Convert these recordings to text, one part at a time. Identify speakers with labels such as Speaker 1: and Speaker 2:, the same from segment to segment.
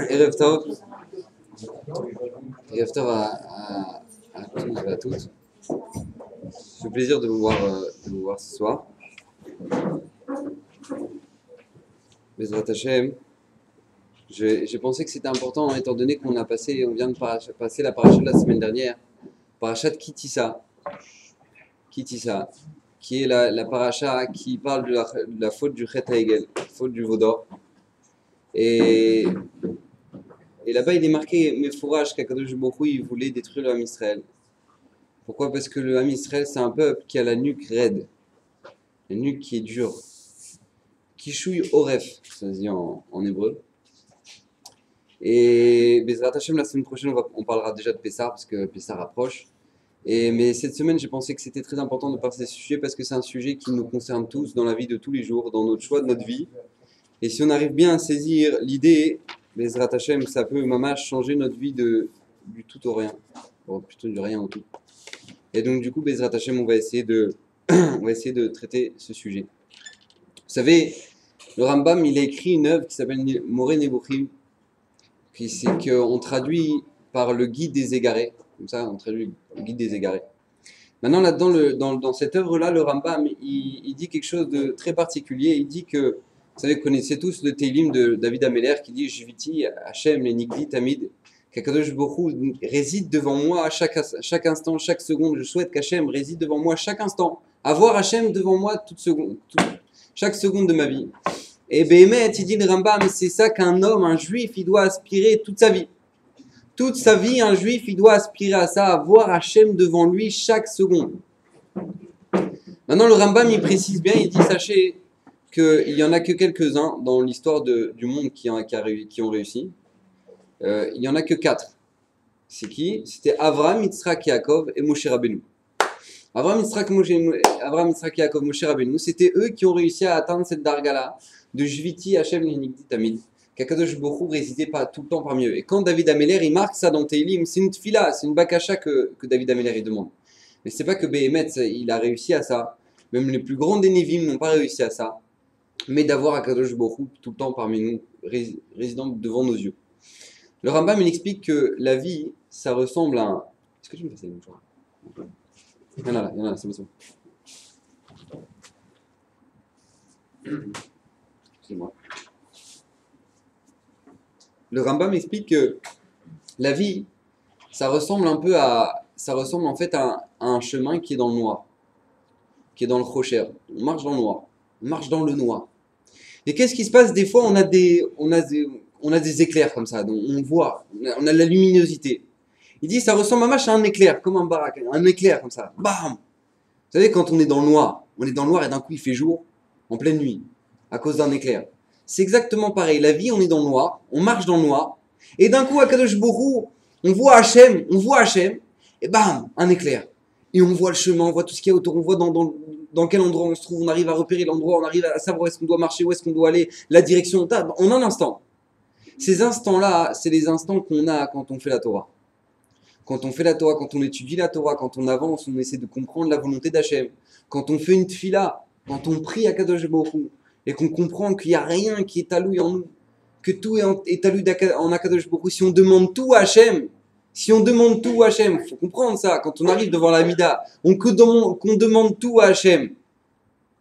Speaker 1: Erev Tov. Erev Tov à tous et à toutes. C'est un plaisir de vous voir ce soir. Bezrat Hashem, j'ai pensé que c'était important, étant donné qu'on vient de passer la paracha de la semaine dernière, paracha de Kitissa, qui est la paracha qui parle de la faute du Chet HaEgel, faute du veau d'or. Et là-bas, il est marqué Mefourach qu'Akadosh Baruch Hu, il voulait détruire le Ham Israël. Pourquoi? Parce que le Ham Israël, c'est un peuple qui a la nuque raide, la nuque qui est dure. Kishuy Oref, ça se dit en hébreu. Et Bezrat Hashem, la semaine prochaine, on parlera déjà de Pessah, parce que Pessah approche. Mais cette semaine, j'ai pensé que c'était très important de parler de ce sujet, parce que c'est un sujet qui nous concerne tous dans la vie de tous les jours, dans notre choix de notre vie. Et si on arrive bien à saisir l'idée, Bezrat Hashem, ça peut mamash changer notre vie du tout au rien. Bon, plutôt du rien au tout. Et donc du coup, Bezrat Hashem, on va essayer de traiter ce sujet. Vous savez, le Rambam, il a écrit une œuvre qui s'appelle Moreh Nebuchim, qu'on traduit par le guide des égarés. Comme ça, on traduit le guide des égarés. Maintenant, là-dedans, dans cette œuvre-là, le Rambam, il dit quelque chose de très particulier. Il dit que, vous savez, vous connaissez tous le Teilim de David Ameller qui dit « Jiviti Hashem le Nigdi Tamid » qu'Akadosh Baruch Hu réside devant moi à chaque instant, chaque seconde. Je souhaite qu'Hachem réside devant moi chaque instant. Avoir Hachem devant moi chaque seconde de ma vie. Et Béhémet, il dit le Rambam, c'est ça qu'un homme, un juif, il doit aspirer toute sa vie. Toute sa vie, un juif, il doit aspirer à ça, à voir Hachem devant lui chaque seconde. Maintenant, le Rambam, il précise bien, il dit, sachez qu'il n'y en a que quelques-uns dans l'histoire du monde qui ont réussi. Il n'y en a que 4. C'est qui? C'était Avraham, Yitzhak, Yaakov et Moshe Rabbeinu. Avraham, Yitzhak, Yaakov, Moshe Rabbeinu, c'était eux qui ont réussi à atteindre cette darga-là de Jviti Hashem Nigdi Tamid, qu'Akadosh Baruch Hu résidait pas tout le temps parmi eux. Et quand David Ameller, il marque ça dans Teilim, c'est une tfila, c'est une bakasha que David Ameller il demande. Mais c'est pas que Béhémet, il a réussi à ça. Même les plus grands des Névim n'ont pas réussi à ça. Mais d'avoir Akadosh Baruch Hu tout le temps parmi nous, résidant devant nos yeux. Le Rambam, il explique que la vie, ça ressemble à un... Est-ce que tu me fais ça une fois? Il y en a là, c'est bon. Excusez-moi. Le Rambam explique que la vie, ça ressemble en fait à un chemin qui est dans le noir, qui est dans le rocher. On marche dans le noir, on marche dans le noir. Et qu'est-ce qui se passe? Des fois, on a des éclairs comme ça, donc on voit, on a de la luminosité. Il dit, ça ressemble à un éclair, comme un barak, un éclair comme ça, bam! Vous savez, quand on est dans le noir et d'un coup il fait jour, en pleine nuit, à cause d'un éclair. C'est exactement pareil, la vie, on est dans le noir, on marche dans le noir, et d'un coup, à Kadosh Baruch Hu, on voit Hachem, et bam, un éclair. Et on voit le chemin, on voit tout ce qu'il y a autour, on voit dans quel endroit on se trouve, on arrive à repérer l'endroit, on arrive à savoir où est-ce qu'on doit marcher, où est-ce qu'on doit aller, la direction, en un instant. Ces instants-là, c'est les instants qu'on a quand on fait la Torah. Quand on fait la Torah, quand on étudie la Torah, quand on avance, on essaie de comprendre la volonté d'Hachem. Quand on fait une tfila, quand on prie à Kadosh Baruch Hu, et qu'on comprend qu'il n'y a rien qui est talouille en nous, que tout est talouille en Akadosh Baruch Hu. Si on demande tout à Hachem, il faut comprendre ça. Quand on arrive devant la Mida, qu'on demande tout à Hachem,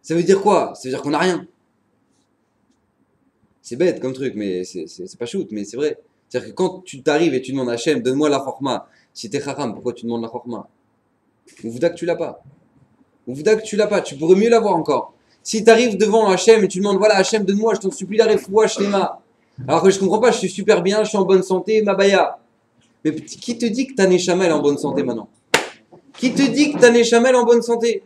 Speaker 1: ça veut dire quoi? Ça veut dire qu'on n'a rien. C'est bête comme truc, mais c'est pas shoot, mais c'est vrai. C'est-à-dire que quand tu t'arrives et tu demandes à Hachem, donne-moi la chorma. Si t'es chacham, pourquoi tu demandes la chorma? Ouvda que tu l'as pas. Tu pourrais mieux l'avoir encore. Si tu arrives devant Hachem et tu demandes, voilà Hachem, donne-moi, je t'en supplie la refoua shlema. Alors que je comprends pas, je suis super bien, je suis en bonne santé, ma baya. Mais qui te dit que ta neshama est en bonne santé maintenant? Qui te dit que ta neshama est en bonne santé?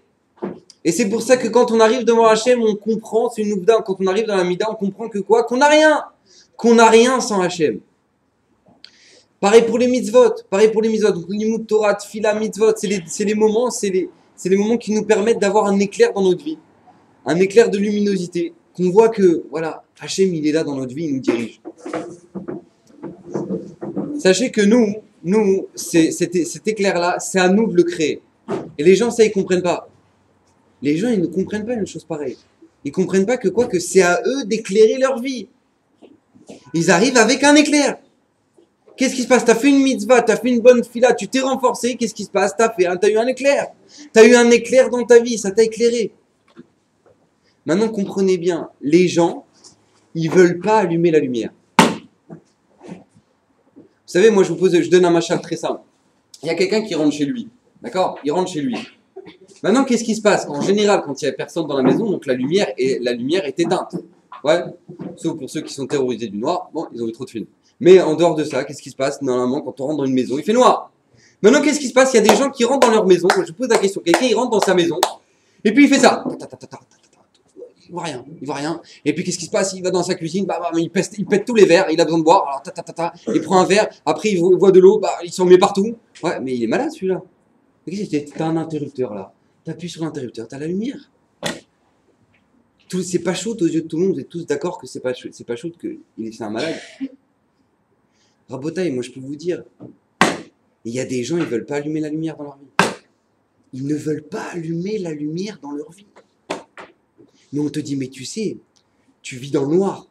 Speaker 1: Et c'est pour ça que quand on arrive devant Hachem, on comprend, c'est une ouvda, quand on arrive dans la mida, on comprend que quoi? Qu'on n'a rien sans Hachem. Pareil pour les mitzvot. Donc, l'imout Torah, tfila, mitzvot, c'est les moments qui nous permettent d'avoir un éclair dans notre vie. Un éclair de luminosité. Qu'on voit que, voilà, Hachem, il est là dans notre vie, il nous dirige. Sachez que cet éclair-là, c'est à nous de le créer. Et les gens, ça, ils comprennent pas. Les gens, ils ne comprennent pas une chose pareille. Ils comprennent pas que quoi, que c'est à eux d'éclairer leur vie. Ils arrivent avec un éclair. Qu'est-ce qui se passe? T'as fait une mitzvah, t'as fait une bonne fila, tu t'es renforcé, qu'est-ce qui se passe? T'as eu un éclair. T'as eu un éclair dans ta vie, ça t'a éclairé. Maintenant, comprenez bien, les gens, ils veulent pas allumer la lumière. Vous savez, moi, je donne un machin très simple. Il y a quelqu'un qui rentre chez lui. D'accord? Il rentre chez lui. Maintenant, qu'est-ce qui se passe? En général, quand il n'y a personne dans la maison, donc la lumière est éteinte. Ouais. Sauf pour ceux qui sont terrorisés du noir. Bon, ils ont eu trop de films. Mais en dehors de ça, qu'est-ce qui se passe? Normalement, quand on rentre dans une maison, il fait noir. Maintenant, qu'est-ce qui se passe? Il y a des gens qui rentrent dans leur maison. Je pose la question. Quelqu'un, il rentre dans sa maison. Et puis, il fait ça. Il voit rien. Il voit rien. Et puis, qu'est-ce qui se passe? Il va dans sa cuisine. Il pète tous les verres. Il a besoin de boire. Alors, il prend un verre. Après, il voit de l'eau. Il s'en met partout. Ouais, mais il est malade, celui-là. T'as un interrupteur, là. T'appuies sur l'interrupteur. T'as la lumière. C'est pas chaud aux yeux de tout le monde. Vous êtes tous d'accord que c'est pas chaud, que c'est un malade. Rabotaï, moi je peux vous dire, il y a des gens, ils veulent pas allumer la lumière dans leur vie. Ils ne veulent pas allumer la lumière dans leur vie. Mais on te dit, mais tu sais, tu vis dans le noir.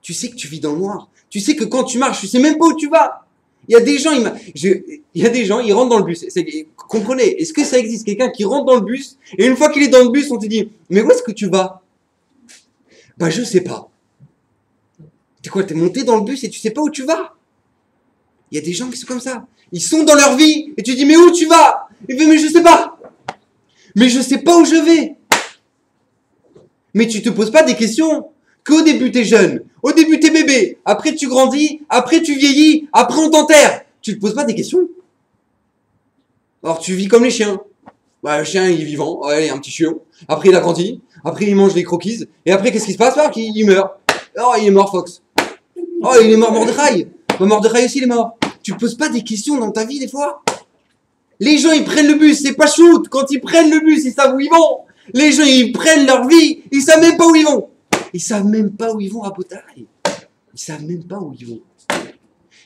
Speaker 1: Tu sais que tu vis dans le noir. Tu sais que quand tu marches, tu sais même pas où tu vas. Il y a des gens, ils rentrent dans le bus. Comprenez, est-ce que ça existe quelqu'un qui rentre dans le bus et une fois qu'il est dans le bus, on te dit, mais où est-ce que tu vas? Bah je sais pas. T'es monté dans le bus et tu sais pas où tu vas? Il y a des gens qui sont comme ça. Ils sont dans leur vie et tu dis, mais où tu vas? Il fait, mais je sais pas. Mais je sais pas où je vais. Mais tu te poses pas des questions. Qu'au début t'es jeune, au début t'es bébé, après tu grandis, après tu vieillis, après on t'enterre. Tu te poses pas des questions. Alors tu vis comme les chiens. Le chien il est vivant, ouais, il est un petit chiot. Après il a grandi, après il mange des croquis, et après qu'est-ce qui se passe? Il meurt. Oh il est mort Fox. Oh il est mort Mordechai. Mordechai aussi il est mort. Tu te poses pas des questions dans ta vie des fois? Les gens ils prennent le bus, c'est pas shoot. Quand ils prennent le bus, ils savent où ils vont. Les gens ils prennent leur vie, ils savent même pas où ils vont. Ils savent même pas où ils vont à Botaï. Ils savent même pas où ils vont.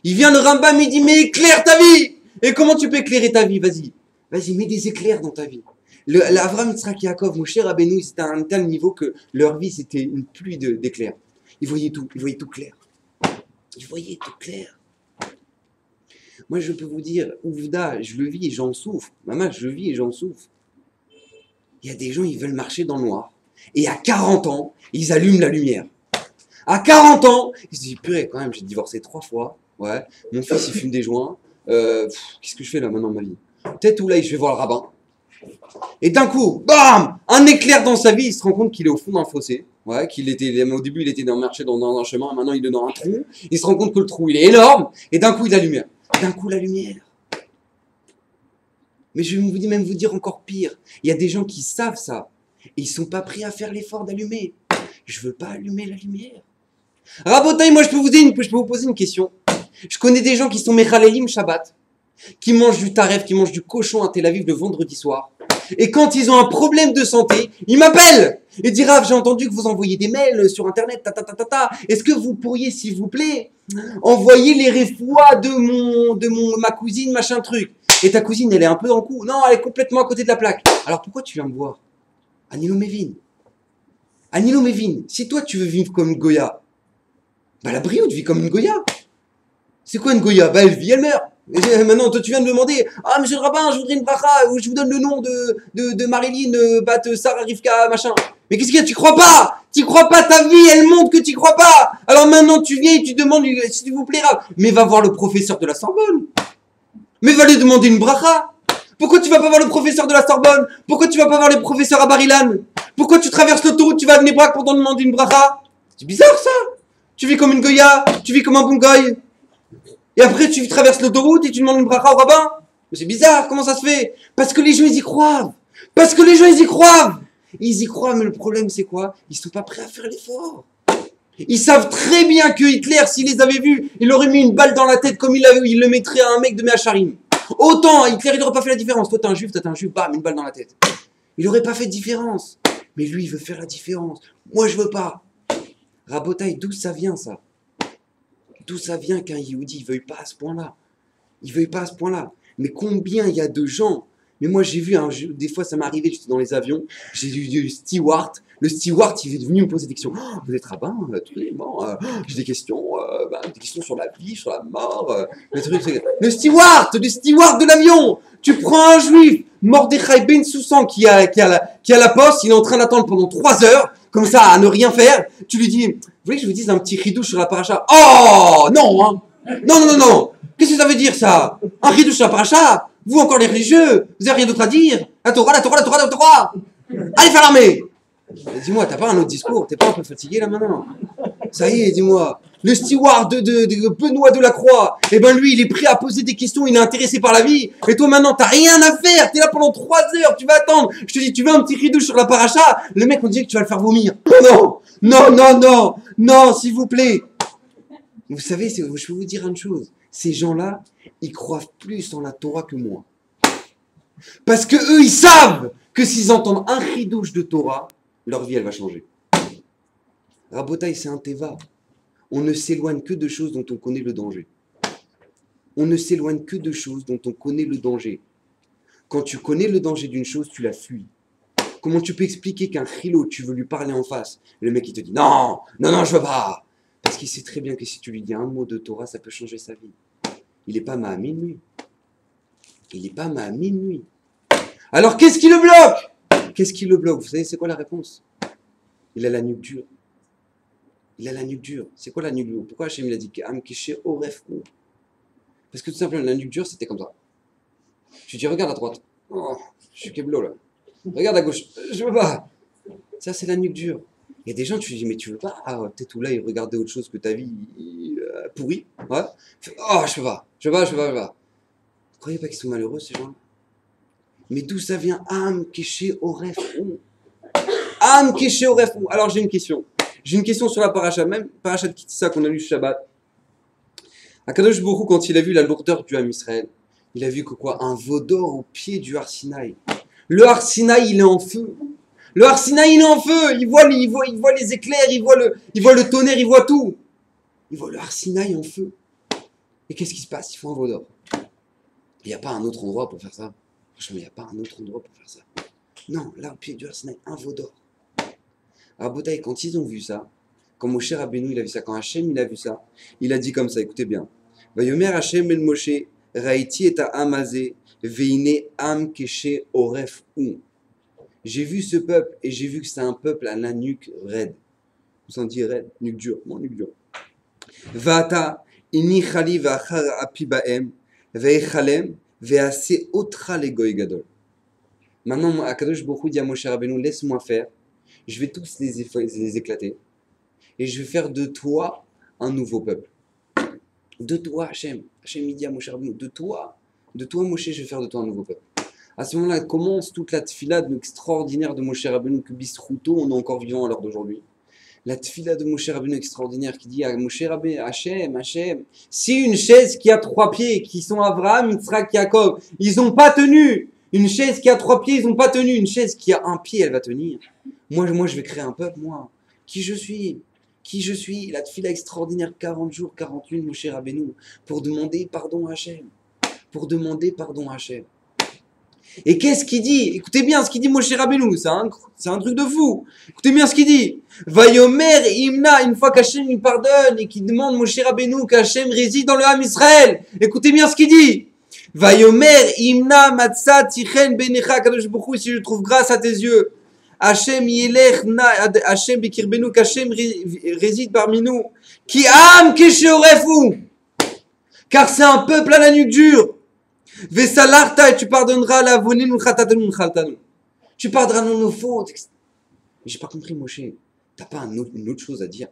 Speaker 1: Il vient le Rambam, il dit mais éclaire ta vie. Et comment tu peux éclairer ta vie? Vas-y, mets des éclairs dans ta vie. L'Avram Yitzhak Yaakov, Moshe Rabbeinu, c'était à un tel niveau que leur vie c'était une pluie d'éclairs. Ils voyaient tout clair. Ils voyaient tout clair. Moi je peux vous dire, Ouvda, je le vis et j'en souffre. Maman, je le vis et j'en souffre. Il y a des gens, ils veulent marcher dans le noir. Et à 40 ans, ils allument la lumière. À 40 ans, ils se disent, purée, quand même, j'ai divorcé 3 fois. Ouais, mon fils, il fume des joints. Qu'est-ce que je fais là maintenant dans ma vie? Peut-être où là, je vais voir le rabbin. Et d'un coup, bam, un éclair dans sa vie, il se rend compte qu'il est au fond d'un fossé. Ouais, au début, il était marché dans un chemin, maintenant il est dans un trou. Il se rend compte que le trou, il est énorme. Et d'un coup, il a la lumière. D'un coup, la lumière. Mais je vais vous dire encore pire. Il y a des gens qui savent ça. Et ils sont pas prêts à faire l'effort d'allumer. Je veux pas allumer la lumière. Rabotaï, moi je peux vous poser une question. Je connais des gens qui sont Mechalelim Shabbat, qui mangent du taref, qui mangent du cochon à Tel Aviv le vendredi soir. Et quand ils ont un problème de santé, ils m'appellent et disent Rav, j'ai entendu que vous envoyez des mails sur internet, Est-ce que vous pourriez, s'il vous plaît, envoyer les réfois de ma cousine, machin truc. Et ta cousine, elle est un peu en coup. Non, elle est complètement à côté de la plaque. Alors pourquoi tu viens me voir? Anilo Mevin, si toi tu veux vivre comme une Goya, la brioche vit comme une Goya. C'est quoi une Goya? Elle vit, elle meurt. Et maintenant, toi tu viens de me demander, ah monsieur le rabbin, je voudrais une bracha, ou je vous donne le nom de Marilyn, Bat, Sarah, Rivka, machin. Mais qu'est-ce qu'il y a? Tu crois pas? Tu crois pas, ta vie, elle montre que tu crois pas. Alors maintenant tu viens et tu demandes, s'il vous plaît, mais va voir le professeur de la Sorbonne. Mais va lui demander une bracha. Pourquoi tu vas pas voir le professeur de la Sorbonne? Pourquoi tu vas pas voir les professeurs à Bar-Ilan? Pourquoi tu traverses l'autoroute, tu vas à Bnei-Brak pour t'en demander une bracha? C'est bizarre ça. Tu vis comme une Goya, tu vis comme un bon goy. Et après tu traverses l'autoroute et tu demandes une bracha au rabbin? Mais c'est bizarre, comment ça se fait? Parce que les gens ils y croient. Parce que les gens ils y croient. Ils y croient, mais le problème c'est quoi? Ils sont pas prêts à faire l'effort. Ils savent très bien que Hitler, s'il les avait vus, il aurait mis une balle dans la tête comme il le mettrait à un mec de Meacharim. Autant, Hitler, il n'aurait pas fait la différence. Toi, t'es un juif, bam, une balle dans la tête. Il n'aurait pas fait de différence. Mais lui, il veut faire la différence. Moi, je veux pas. Rabotaï, d'où ça vient, ça? D'où ça vient qu'un Yehudi, il veuille pas à ce point-là? Il veuille pas à ce point-là. Mais combien il y a de gens? Mais moi, j'ai vu, des fois, ça m'est arrivé, j'étais dans les avions, j'ai vu du steward. Le steward, il est venu me poser des questions. Oh, vous êtes rabbin, j'ai des questions sur la vie, sur la mort. Le steward de l'avion. Tu prends un juif, Mordechai Ben Soussan, qui a la poste, il est en train d'attendre pendant 3 heures, comme ça, à ne rien faire. Tu lui dis, vous voulez que je vous dise un petit ridouche sur la paracha? Oh, non, hein. Non. Qu'est-ce que ça veut dire, ça? Un ridouche sur la paracha? Vous, encore les religieux, vous avez rien d'autre à dire? La Torah. Allez faire l'armée! Dis-moi, t'as pas un autre discours? T'es pas un peu fatigué, là, maintenant? Ça y est, dis-moi. Le steward de Benoît Delacroix, eh ben lui, il est prêt à poser des questions, il est intéressé par la vie. Et toi, maintenant, t'as rien à faire. T'es là pendant 3 heures, tu vas attendre. Je te dis, tu veux un petit ridouche sur la paracha? Le mec, on dirait que tu vas le faire vomir. Non, s'il vous plaît. Vous savez, je vais vous dire une chose. Ces gens-là, ils croient plus en la Torah que moi. Parce que eux, ils savent que s'ils entendent un ridouche de Torah, leur vie, elle va changer. Rabotaï, c'est un teva. On ne s'éloigne que de choses dont on connaît le danger. On ne s'éloigne que de choses dont on connaît le danger. Quand tu connais le danger d'une chose, tu la fuis. Comment tu peux expliquer qu'un chilo, tu veux lui parler en face, le mec, il te dit non, je veux pas. Parce qu'il sait très bien que si tu lui dis un mot de Torah, ça peut changer sa vie. Il n'est pas ma minuit. Alors, qu'est-ce qui le bloque? Vous savez, c'est quoi la réponse? Il a la nuque dure. C'est quoi la nuque dure? Pourquoi Hachem il a dit Am Keshe Oref? Parce que tout simplement, la nuque dure, c'était comme ça. Tu dis, regarde à droite. Oh, je suis keblo là. Regarde à gauche. Je veux pas. Ça, c'est la nuque dure. Il y a des gens, tu dis, mais tu veux pas? Ah, peut-être ou là, ils regardaient autre chose que ta vie pourrie. Ouais. Oh, je peux pas. Vous croyez pas qu'ils sont malheureux, ces gens-là? Mais d'où ça vient? Am Keshe Oref. Alors, j'ai une question. Sur la paracha, même paracha de Kitissa qu'on a lu Shabbat. Akadosh Baruch Hu, quand il a vu la lourdeur du Ham Israël, il a vu que quoi? Un veau d'or au pied du Har Sinaï. Le Har Sinaï, il est en feu. Il voit les éclairs, il voit le tonnerre, il voit tout. Il voit le Har Sinaï en feu. Et qu'est-ce qui se passe? Il faut un veau d'or. Il n'y a pas un autre endroit pour faire ça. Franchement, il n'y a pas un autre endroit pour faire ça. Non, là, au pied du Har Sinaï, un veau d'or. Alors, Botaï, quand ils ont vu ça, quand Moshe Rabbeinu il a vu ça, quand Hachem il a vu ça, il a dit comme ça, écoutez bien. Vayomer Hachem el Moshe, Raïti et Amazé, Veine Am Keshe Oref Un. J'ai vu ce peuple et j'ai vu que c'est un peuple à la nuque raide. Vous sentez raide? Nuque dure. Mon nuque dure. Vata, Ini Chali Vachar Apibaem, Veichalem, Vease Otra Legoy Gadol. Maintenant, Akadosh Baruch Hu dit à Moshe Rabbeinu, laisse-moi faire. Je vais tous les éclater. Et je vais faire de toi un nouveau peuple. De toi, Hachem. Hachem, il dit à Moshe Rabbeinu, de toi, Moshe, je vais faire de toi un nouveau peuple. À ce moment-là, commence toute la tfila extraordinaire de Moshe Rabbeinu, que Bisruto, on est encore vivant à l'heure d'aujourd'hui. La tfila de Moshe Rabbeinu extraordinaire qui dit à Moshe Rabbeinu, Hachem, si une chaise qui a 3 pieds, qui sont Abraham, Yitzhak, Yaakov, ils n'ont pas tenu. Une chaise qui a 3 pieds, ils n'ont pas tenu. Une chaise qui a 1 pied, elle va tenir. Moi, je vais créer un peuple, moi. Qui je suis? La tfila extraordinaire, 40 jours, 40 nuits, Moshe Rabbeinu, pour demander pardon à Hachem. Et qu'est-ce qu'il dit? Écoutez bien ce qu'il dit Moshe Rabbeinu, c'est un truc de fou. Écoutez bien ce qu'il dit. Vayomer Imna, une fois qu'Hachem lui pardonne et qu'il demande Moshe Rabbeinu qu'Hachem réside dans le Ham Israël. Écoutez bien ce qu'il dit. Vayomer Imna Matzah Tichen Benecha Kadosh Baruch Hu, si je trouve grâce à tes yeux. Hachem Yelech Na, Hachem Bekirbenu, qu'Hachem réside parmi nous. Ki Am Keshe Orefu. Car c'est un peuple à la nuque dure. Vesalarta, et tu pardonneras la vonin khatatanu khaltanu. Tu pardonneras nos fautes. Mais j'ai pas compris, Moshe. T'as pas une autre chose à dire?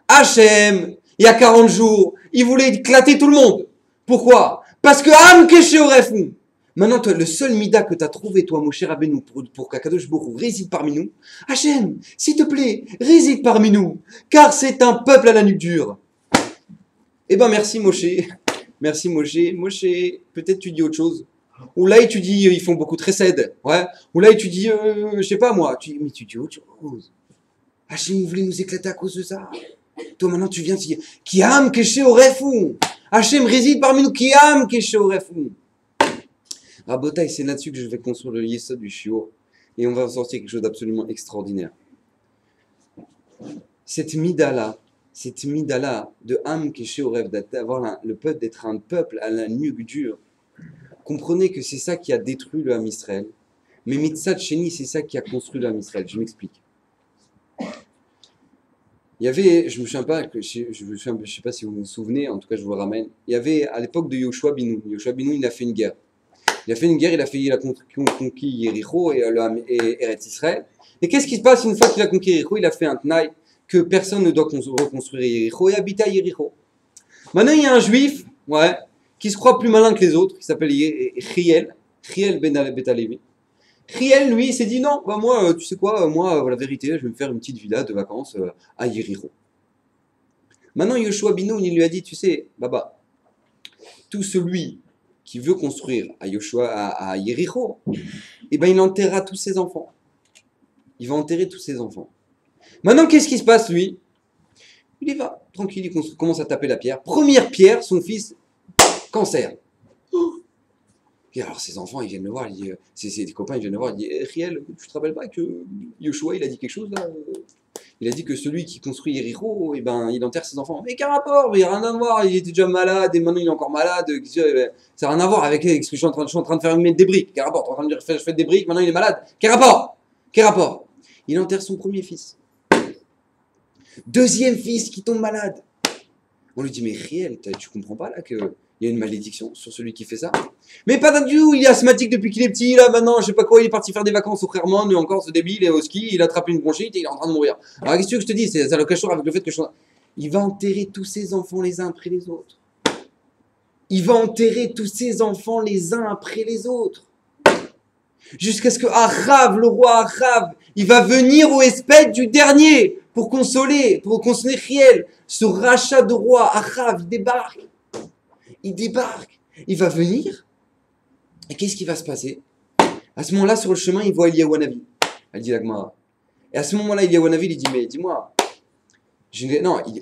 Speaker 1: Hachem, il y a 40 jours, il voulait éclater tout le monde. Pourquoi? Parce que Am Keshe Orefu. Maintenant, toi, le seul mida que tu as trouvé, toi, Moshe Rabbeinu, pour qu'Akadosh Baruch Hu réside parmi nous, Hachem, s'il te plaît, réside parmi nous, car c'est un peuple à la nuque dure. Eh ben, merci Moshe. Merci Moshe. Moshe, peut-être tu dis autre chose. Ou là, tu dis, ils font beaucoup de chesed. Ouais. Ou là, tu dis, je sais pas moi. Mais tu dis autre chose. Hachem voulait nous éclater à cause de ça. Toi, maintenant, tu viens te dire, Kiam Keshe Orefu. Hachem réside parmi nous, Kiam Keshe Orefu. Rabotaï, c'est là-dessus que je vais construire le yesod du shiur. Et on va en sortir quelque chose d'absolument extraordinaire. Cette mida-là de âme qui est chez au rêve, d'avoir le peuple, d'être un peuple à la nuque dure, comprenez que c'est ça qui a détruit le Ham Israël. Mais Mitzad Sheni, c'est ça qui a construit le Ham Israël. Je m'explique. Il y avait, je ne me sais pas si vous vous souvenez, en tout cas je vous le ramène, il y avait à l'époque de Yoshua Binu. Yoshua Binu, il a fait une guerre. Il a conquis Yericho et Eretz Israël. Et qu'est-ce qui se passe une fois qu'il a conquis Yericho? Il a fait un tnaï que personne ne doit reconstruire Yericho et habiter à Yericho. Maintenant, il y a un juif, qui se croit plus malin que les autres, qui s'appelle Chiel Ben Betalevi. Chiel, lui, il s'est dit non, moi, tu sais quoi, la vérité, je vais me faire une petite villa de vacances à Yericho. Maintenant, Yoshua Binoun, il lui a dit, tu sais, Baba, tout celui qui veut construire à Yericho, eh ben, il enterrera tous ses enfants. Il va enterrer tous ses enfants. Maintenant, qu'est-ce qui se passe, lui? Il y va, tranquille, il commence à taper la pierre. Première pierre, son fils, cancer. Et alors ses enfants, ils viennent le voir, ses copains, ils viennent le voir, ils disent Riel, tu te rappelles pas que Yoshua, il a dit quelque chose là? Il a dit que celui qui construit Yericho, eh ben, il enterre ses enfants. Mais quel rapport? Il n'y a rien à voir, il était déjà malade et maintenant il est encore malade. Ça n'a rien à voir avec ce que je suis en train de faire mettre des briques. Quel rapport? Tu es en train de dire je fais des briques, maintenant il est malade. Quel rapport? Quel rapport? Il enterre son premier fils. Deuxième fils qui tombe malade. On lui dit mais Riel, tu comprends pas là que il y a une malédiction sur celui qui fait ça. Mais pas du tout, il est asthmatique depuis qu'il est petit, là, maintenant, je sais pas quoi, il est parti faire des vacances au Clermont, mais encore ce débile, il est au ski, il a attrapé une bronchite et il est en train de mourir. Alors, qu'est-ce que je te dis? C'est ça le cachot avec le fait que il va enterrer tous ses enfants les uns après les autres. Il va enterrer tous ses enfants les uns après les autres. Jusqu'à ce que Achav, le roi Achav, il va venir au espèce du dernier pour consoler Riel. Ce rachat de roi, Achav, il débarque, il va venir, et qu'est-ce qui va se passer? À ce moment-là, sur le chemin, il voit Eliyahu Hanavi. Elle dit la Gemara. Et à ce moment-là, Eliyahu Hanavi lui dit, mais dis-moi,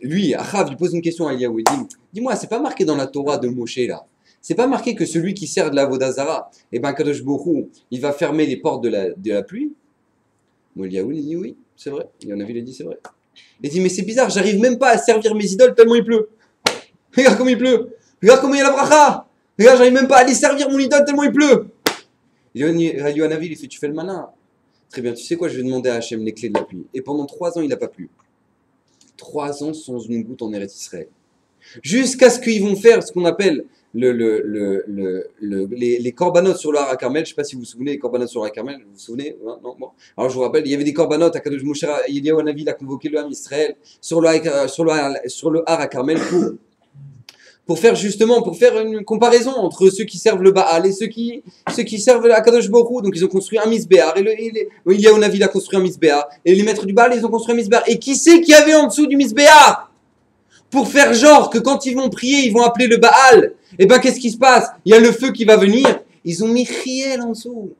Speaker 1: lui, Achav, il pose une question à Eliyahu, il dit, dis-moi, c'est pas marqué dans la Torah de Moshe, là, c'est pas marqué que celui qui sert de la Vodazara, eh ben, Kadosh Borou, il va fermer les portes de la pluie? Moi, Eliyahu, il dit, oui, c'est vrai. Eliyahu Hanavi, il dit, c'est vrai. Il dit, mais c'est bizarre, j'arrive même pas à servir mes idoles tellement il pleut. Regarde comme il pleut. Regarde comment il y a la bracha. Regarde, j'arrive même pas à aller servir mon idole tellement il pleut. Eliyahu Hanavi, il fait, tu fais le malin. Très bien, tu sais quoi, je vais demander à Hachem les clés de la pluie. Et pendant 3 ans, il n'a pas plu. 3 ans sans une goutte en Eretz Israël. Jusqu'à ce qu'ils vont faire ce qu'on appelle les corbanotes sur le Har HaKarmel. Je ne sais pas si vous vous souvenez, les corbanotes sur le Har HaKarmel. Vous vous souvenez? Non, bon. Alors je vous rappelle, il y avait des corbanotes à Kadosh Moshe. Eliyahu Hanavi a convoqué le Ham Israël sur le Har HaKarmel pour faire une comparaison entre ceux qui servent le Baal et ceux qui servent la Kadosh Borou. Donc ils ont construit un Misbéar, Eliyahu Hanavi a construit un Misbéar, et les maîtres du Baal, ils ont construit un Misbéar. Et qui c'est qu'il y avait en dessous du Misbéar? Pour faire genre que quand ils vont prier, ils vont appeler le Baal. Et ben qu'est-ce qui se passe? Il y a le feu qui va venir. Ils ont mis Riel en dessous.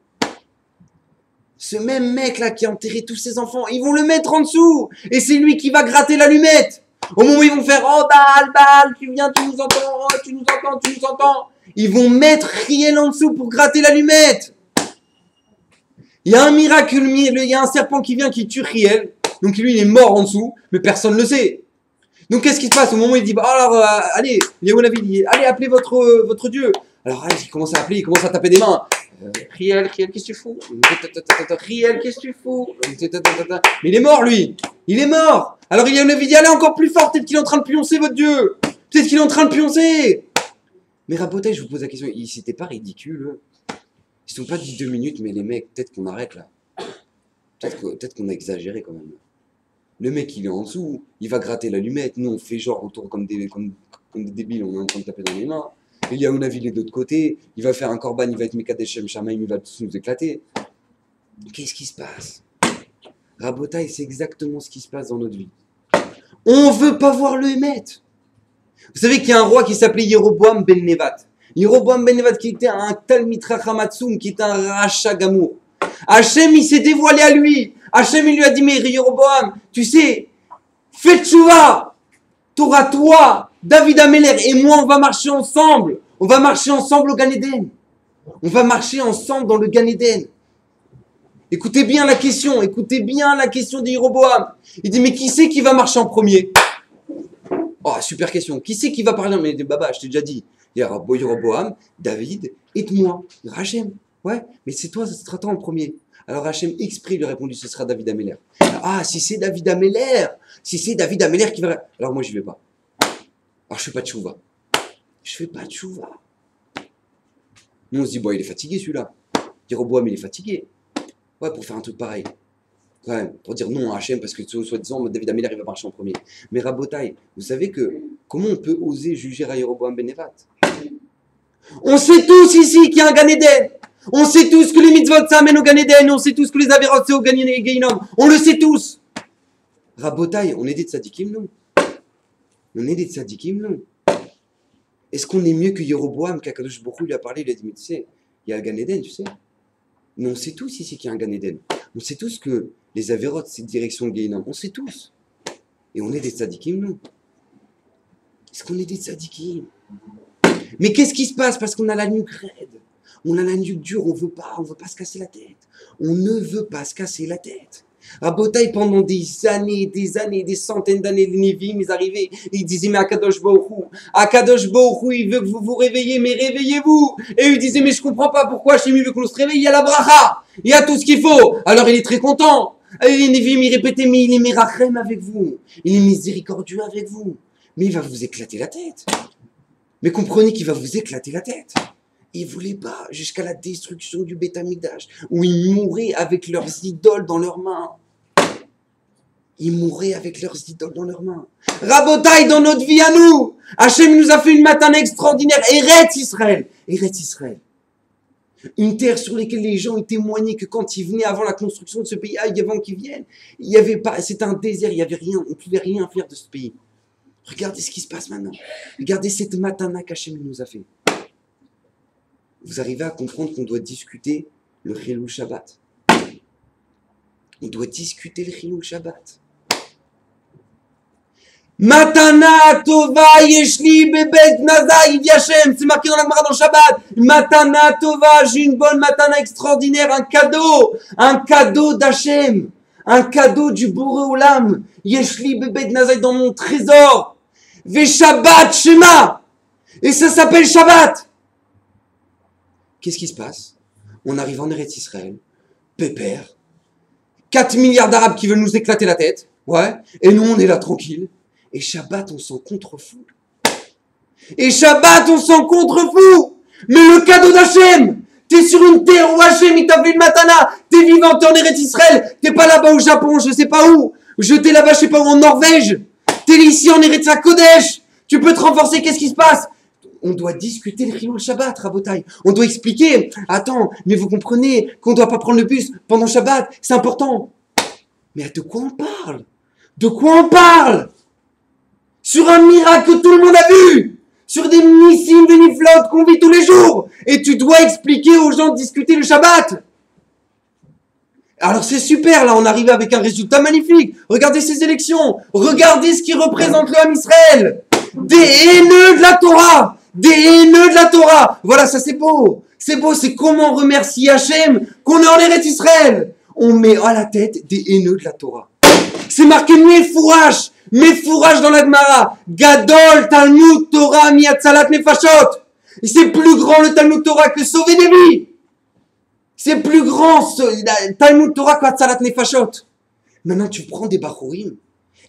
Speaker 1: Ce même mec là qui a enterré tous ses enfants, ils vont le mettre en dessous. Et c'est lui qui va gratter l'allumette. Au moment où ils vont faire oh Baal, tu viens, tu nous entends, oh, tu nous entends. Ils vont mettre Riel en dessous pour gratter l'allumette. Il y a un miracle, il y a un serpent qui vient qui tue Riel. Donc lui il est mort en dessous, mais personne ne le sait. Donc qu'est-ce qui se passe au moment où il dit allez, Eliyahu Hanavi dit allez appelez votre Dieu. Alors il commence à appeler, il commence à taper des mains. Riel, qu'est-ce que tu fous? Riel, qu'est-ce que tu fous? Mais il est mort lui. Il est mort. Alors Eliyahu Hanavi dit allez encore plus fort, peut-être qu'il est en train de pioncer votre Dieu. Peut-être qu'il est en train de pioncer. Mais Rabotai, je vous pose la question, c'était pas ridicule? Ils sont pas dit 2 minutes, mais les mecs, peut-être qu'on arrête là. Peut-être qu'on a exagéré quand même. Le mec, il est en dessous, il va gratter l'allumette. Nous, on fait genre autour comme des débiles, on est en train de taper dans les mains. Eliyahu Hanavi, il est de l'autre côté, il va faire un korban, il va être Mekadesh Shem Shamaim, il va tous nous éclater. Qu'est-ce qui se passe? Rabotai, c'est exactement ce qui se passe dans notre vie. On veut pas voir le Hémet. Vous savez qu'il y a un roi qui s'appelait Yeroboam ben Nevat. Yeroboam ben Nevat qui était un Talmid Chacham Atzum, qui était un Racha Gamour. Hachem, il s'est dévoilé à lui. Hachem, il lui a dit, mais Yeroboam, tu sais, fais tchouva. T'auras toi, David Ameler et moi, on va marcher ensemble. On va marcher ensemble au Gan Eden. On va marcher ensemble dans le Gan Eden. Écoutez bien la question de Jéroboam. Il dit, mais qui c'est qui va marcher en premier? Oh, super question. Qui c'est qui va parler? Mais Baba, je t'ai déjà dit. Il y a Jéroboam, David et moi. Rachem. Ouais, mais c'est toi, ça sera toi en premier. Alors Hachem exprès lui a répondu, ce sera David Améler. Ah, si c'est David Améler qui va... Alors moi, je vais pas. Alors je fais pas de chouva. Nous, on se dit, bon, il est fatigué celui-là. Jéroboam, il est fatigué. Ouais, pour faire un truc pareil. Quand même, pour dire non à Hachem, parce que soi-disant, David Améler, il va marcher en premier. Mais Rabotai, vous savez que, comment on peut oser juger à Jéroboam ben Nevat? On sait tous ici qu'il y a un Gan Eden. On sait tous que les mitzvot, ça amène au Gan Eden. On sait tous que les avérotes, c'est au Gan Eden. On le sait tous. Rabotai, on est des tzadikim, non? Est-ce qu'on est mieux que Jéroboam, qu'Akadosh Baruch Hu lui a parlé, il a dit, mais tu sais, il y a un Gan Eden, tu sais. Mais on sait tous ici qu'il y a un Gan Eden. On sait tous que les avérotes, c'est direction le Gehinnom. On sait tous. Et on est des tzadikim, non? Est-ce qu'on est des tzadikim? Mais qu'est-ce qui se passe? Parce qu'on a la nuque raide. On a la nuque dure, on veut pas se casser la tête. On ne veut pas se casser la tête. À Botaï, pendant des années, des centaines d'années, les Névim, ils arrivaient, ils disaient, mais Akadosh Baruch Hu, il veut que vous vous réveillez, mais réveillez-vous. Et ils disaient, mais je comprends pas pourquoi Hachem veut qu'on se réveille, il y a la bracha, il y a tout ce qu'il faut. Alors il est très content. Et les Névim, ils répétaient, mais il est Merachem avec vous, il est miséricordieux avec vous. Mais il va vous éclater la tête. Mais comprenez qu'il va vous éclater la tête. Ils ne voulaient pas jusqu'à la destruction du Beth Amikdash, où ils mouraient avec leurs idoles dans leurs mains. Rabotaï, dans notre vie à nous, Hachem nous a fait une matane extraordinaire. Eretz Israël. Une terre sur laquelle les gens ont témoigné que quand ils venaient avant la construction de ce pays, avant qu'ils viennent, il y avait pas, c'était un désert, il n'y avait rien, on ne pouvait rien faire de ce pays. Regardez ce qui se passe maintenant. Regardez cette matana qu'Hachem nous a fait. Vous arrivez à comprendre qu'on doit discuter le Chilul Shabbat. On doit discuter le Chilul Shabbat. Matana tova yeshli bebet nazai Yashem. C'est marqué dans la Gemara dans le Shabbat. Matana tova, j'ai une bonne matana extraordinaire, un cadeau d'Hachem, un cadeau du Boré Olam. Yeshli bebet nazai, dans mon trésor. Ve Shabbat Shema. Et ça s'appelle Shabbat. Qu'est-ce qui se passe? On arrive en Eretz Israël, pépère, 4 milliards d'Arabes qui veulent nous éclater la tête, ouais, et nous on est là tranquille, et Shabbat on s'en contrefou. Mais le cadeau d'Hachem, t'es sur une terre où Hachem il t'a fait une matana, t'es vivant, t'es en Eretz Israël, t'es pas là-bas au Japon, je sais pas où, t'es là-bas je sais pas où, en Norvège, t'es ici en Eretz Kodesh, tu peux te renforcer, qu'est-ce qui se passe? On doit discuter le Chilul Shabbat, Rabotai. On doit expliquer. Attends, mais vous comprenez qu'on ne doit pas prendre le bus pendant Shabbat. C'est important. Mais de quoi on parle? Sur un miracle que tout le monde a vu. Sur des nissim, des niflot qu'on vit tous les jours. Et tu dois expliquer aux gens de discuter le Shabbat. Alors c'est super, là on arrive avec un résultat magnifique. Regardez ces élections. Regardez ce qui représente le Ham Israël. Des haineux de la Torah. Voilà, ça c'est beau. C'est comment remercier Hachem qu'on est en Eretz Israël. On met à la tête des haineux de la Torah. C'est marqué Mefourash dans la Gemara. Gadol Talmud Torah miatzalat nefashot. C'est plus grand le Talmud Torah que sauver des vies. C'est plus grand Talmud Torah que Hatzalat nefashot. Maintenant tu prends des Bachorim.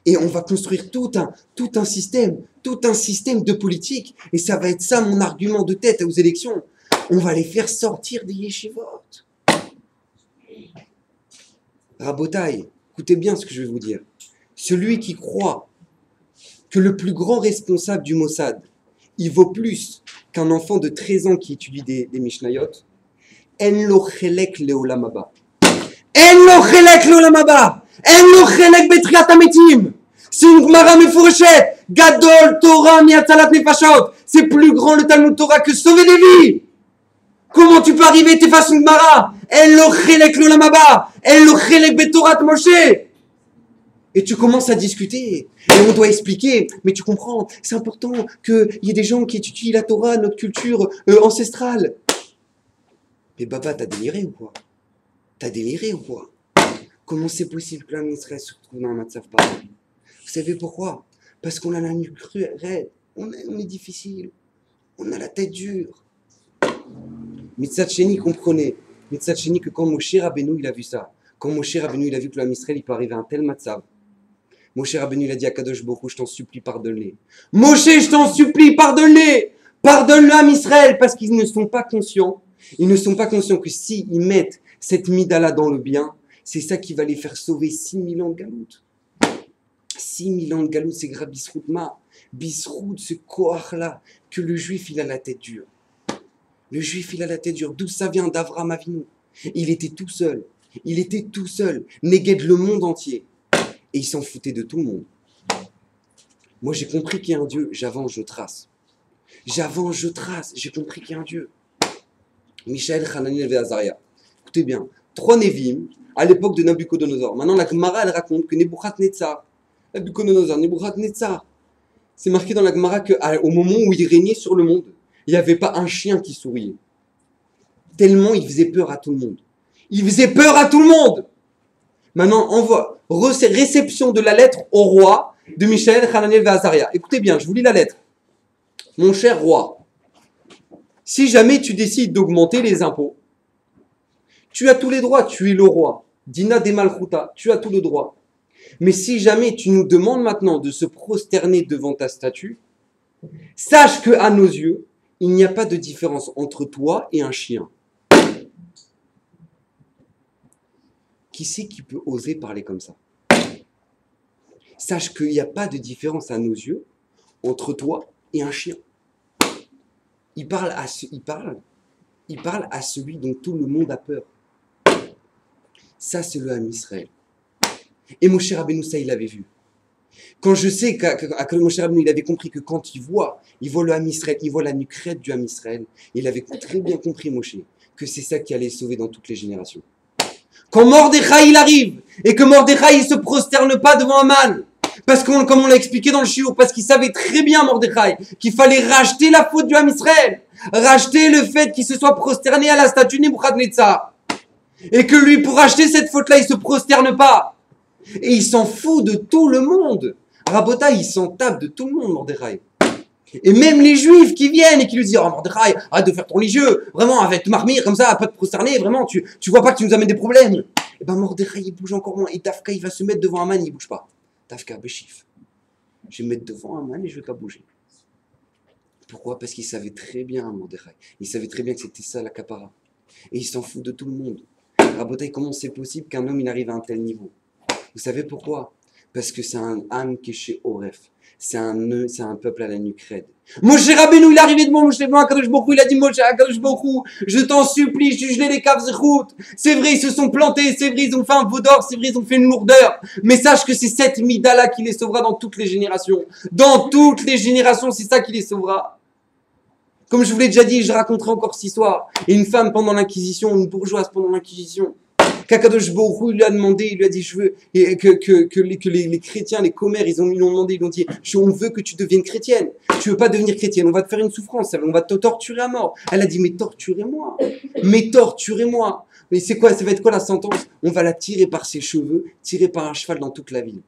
Speaker 1: Et on va construire tout un système de politique. Et ça va être ça mon argument de tête aux élections. On va les faire sortir des yeshivot. Rabotai, écoutez bien ce que je vais vous dire. Celui qui croit que le plus grand responsable du Mossad, il vaut plus qu'un enfant de 13 ans qui étudie des Mishnayot, en lo chelek leolam haba. En lo chelek betriat hametim. C'est une Gemara mefourchet. Gadol Torah miatzalat nefashot. C'est plus grand le Talmud Torah que sauver des vies. Comment tu peux arriver t'es face à une Gemara? El lo chelek l'olam haba. El lo chelek betorat Moshe. Et tu commences à discuter. Et on doit expliquer. Mais tu comprends, c'est important qu'il y ait des gens qui étudient la Torah, notre culture ancestrale.
Speaker 2: Mais Baba, t'as déliré ou quoi? T'as déliré ou quoi? Comment c'est possible que l'homme Israël se retrouve dans un matzav pareil? Vous savez pourquoi? Parce qu'on a la nuque raide, on est difficile, on a la tête dure. Mitzat Sheni comprenait, Mitzat Sheni que quand Moshe Rabbeinu il a vu ça, quand Moshe Rabbeinu il a vu que l'homme Israël il peut arriver à un tel matzav, Moshe Rabbeinu il a dit à Kadosh Baruch Hu, je t'en supplie pardonne-les. Moshe, je t'en supplie pardonne-les, pardonne-le à Israël, parce qu'ils ne sont pas conscients. Ils ne sont pas conscients que s'ils mettent cette midala dans le bien, c'est ça qui va les faire sauver 6000 ans de galoute. 6000 ans de galoute, c'est grave Bisrout Ma. Bisrout, ce koach-là, que le juif, il a la tête dure. Le juif, il a la tête dure. D'où ça vient d'Avram Avinu? Il était tout seul. Il était tout seul. Néguède le monde entier. Et il s'en foutait de tout le monde. Moi, j'ai compris qu'il y a un Dieu. J'avance, je trace. J'avance, je trace. J'ai compris qu'il y a un Dieu. Michaël, Hananiel et Azaria. Écoutez bien. 3 Névim à l'époque de Nabucodonosor. Maintenant, la Gemara, elle raconte que Nebuchadnezzar, c'est marqué dans la Gemara qu'au moment où il régnait sur le monde, il n'y avait pas un chien qui souriait. Tellement il faisait peur à tout le monde. Il faisait peur à tout le monde. Maintenant, envoie, réception de la lettre au roi de Michaël, Hananiel et Azaria. Écoutez bien, je vous lis la lettre. Mon cher roi, si jamais tu décides d'augmenter les impôts, tu as tous les droits, tu es le roi. Dina de Malchuta, tu as tout le droit. Mais si jamais tu nous demandes maintenant de se prosterner devant ta statue, sache que à nos yeux, il n'y a pas de différence entre toi et un chien. Qui c'est qui peut oser parler comme ça? Sache qu'il n'y a pas de différence à nos yeux entre toi et un chien. Il parle à celui dont tout le monde a peur. Ça, c'est le Ham Israël. Et Moshe Rabbeinu, ça, il l'avait vu. Quand je sais que Moshe Rabbeinu, il avait compris que quand il voit le Ham Israël, il voit la nuque raide du Ham Israël, il avait très bien compris, Moshe, que c'est ça qui allait sauver dans toutes les générations. Quand Mordechai, il arrive, et que Mordechai, il se prosterne pas devant Haman, parce que, comme on l'a expliqué dans le shiur, parce qu'il savait très bien, Mordechai, qu'il fallait racheter la faute du Ham Israël, racheter le fait qu'il se soit prosterné à la statue Nebuchadnezzar. Et que lui, pour acheter cette faute-là, il se prosterne pas. Et il s'en fout de tout le monde. Rabota, il s'en tape de tout le monde, Mordechai. Et même les juifs qui viennent et qui lui disent, oh Mordechai, arrête de faire ton religieux. Vraiment, avec te marmire comme ça, pas te prosterner, vraiment, tu vois pas que tu nous amènes des problèmes. Et ben Mordechai, il bouge encore moins. Et Tafka, il va se mettre devant Haman, il bouge pas. Tafka, béchif. Je vais me mettre devant Haman et je vais pas bouger. Pourquoi? Parce qu'il savait très bien, Mordechai. Il savait très bien que c'était ça la capara. Et il s'en fout de tout le monde. Rabotai, comment c'est possible qu'un homme il arrive à un tel niveau? Vous savez pourquoi? Parce que c'est un âme qui est chez Oref. C'est un peuple à la nuque raide. Moshe Rabbeinu, il est arrivé devant Moshe Rabbeinu, Akadosh Baruch Hu, il a dit Moshe, Akadosh Baruch Hu, je t'en supplie, juge-les les caves zéchout. C'est vrai, ils se sont plantés, c'est vrai, ils ont fait un veau d'or, c'est vrai, ils ont fait une lourdeur. Mais sache que c'est cette mida-là qui les sauvera dans toutes les générations. Dans toutes les générations, c'est ça qui les sauvera. Comme je vous l'ai déjà dit, je raconterai encore cette histoire. Et une femme pendant l'Inquisition, une bourgeoise pendant l'Inquisition, qu'Akadosh Baruch Hu lui a demandé, il lui a dit, je veux, et que les chrétiens, les commères, ils lui ont demandé, ils lui ont dit, on veut que tu deviennes chrétienne. Tu veux pas devenir chrétienne, on va te faire une souffrance, on va te torturer à mort. Elle a dit, mais torturez-moi. Mais torturez-moi. Mais c'est quoi, ça va être quoi la sentence? On va la tirer par ses cheveux, tirer par un cheval dans toute la ville.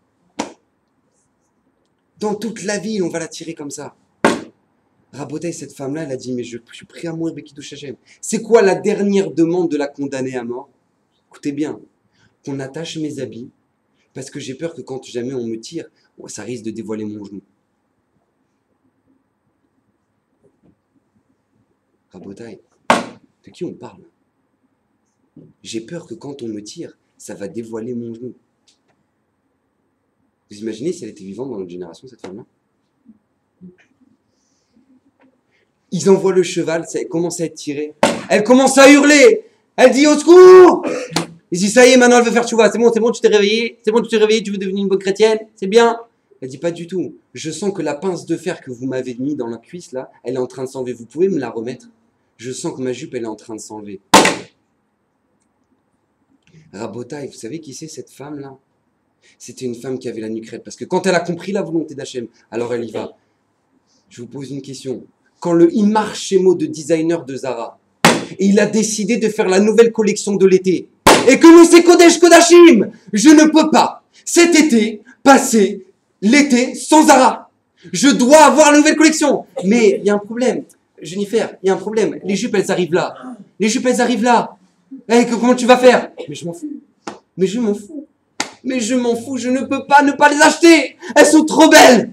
Speaker 2: Dans toute la ville, on va la tirer comme ça. Rabotai, cette femme-là, elle a dit, mais je suis prêt à mourir, Bekidouch Hashem. C'est quoi la dernière demande de la condamnée à mort? Écoutez bien, qu'on attache mes habits, parce que j'ai peur que quand jamais on me tire, ça risque de dévoiler mon genou. Rabotai, de qui on parle? J'ai peur que quand on me tire, ça va dévoiler mon genou. Vous imaginez si elle était vivante dans notre génération, cette femme-là? Ils envoient le cheval, ça commence à être tiré. Elle commence à hurler. Elle dit au secours. Il dit ça y est, maintenant elle veut faire tchouva. C'est bon, tu t'es réveillé. C'est bon, tu t'es réveillé, tu veux devenir une bonne chrétienne. C'est bien. Elle dit pas du tout. Je sens que la pince de fer que vous m'avez mis dans la cuisse là, elle est en train de s'enlever. Vous pouvez me la remettre? Je sens que ma jupe elle est en train de s'enlever. Rabotai, vous savez qui c'est cette femme là? C'était une femme qui avait la nuque raide. Parce que quand elle a compris la volonté d'Hachem, alors elle y va. Je vous pose une question. Quand le Imar Shemo de designer de Zara Et il a décidé de faire la nouvelle collection de l'été. Et que nous, c'est Kodesh Kodashim. Je ne peux pas, cet été, passer l'été sans Zara. Je dois avoir la nouvelle collection. Mais il y a un problème. Jennifer, il y a un problème. Les jupes, elles arrivent là. Les jupes, elles arrivent là. Eh, comment tu vas faire? Mais je m'en fous. Mais je m'en fous. Mais je m'en fous. Je ne peux pas ne pas les acheter. Elles sont trop belles.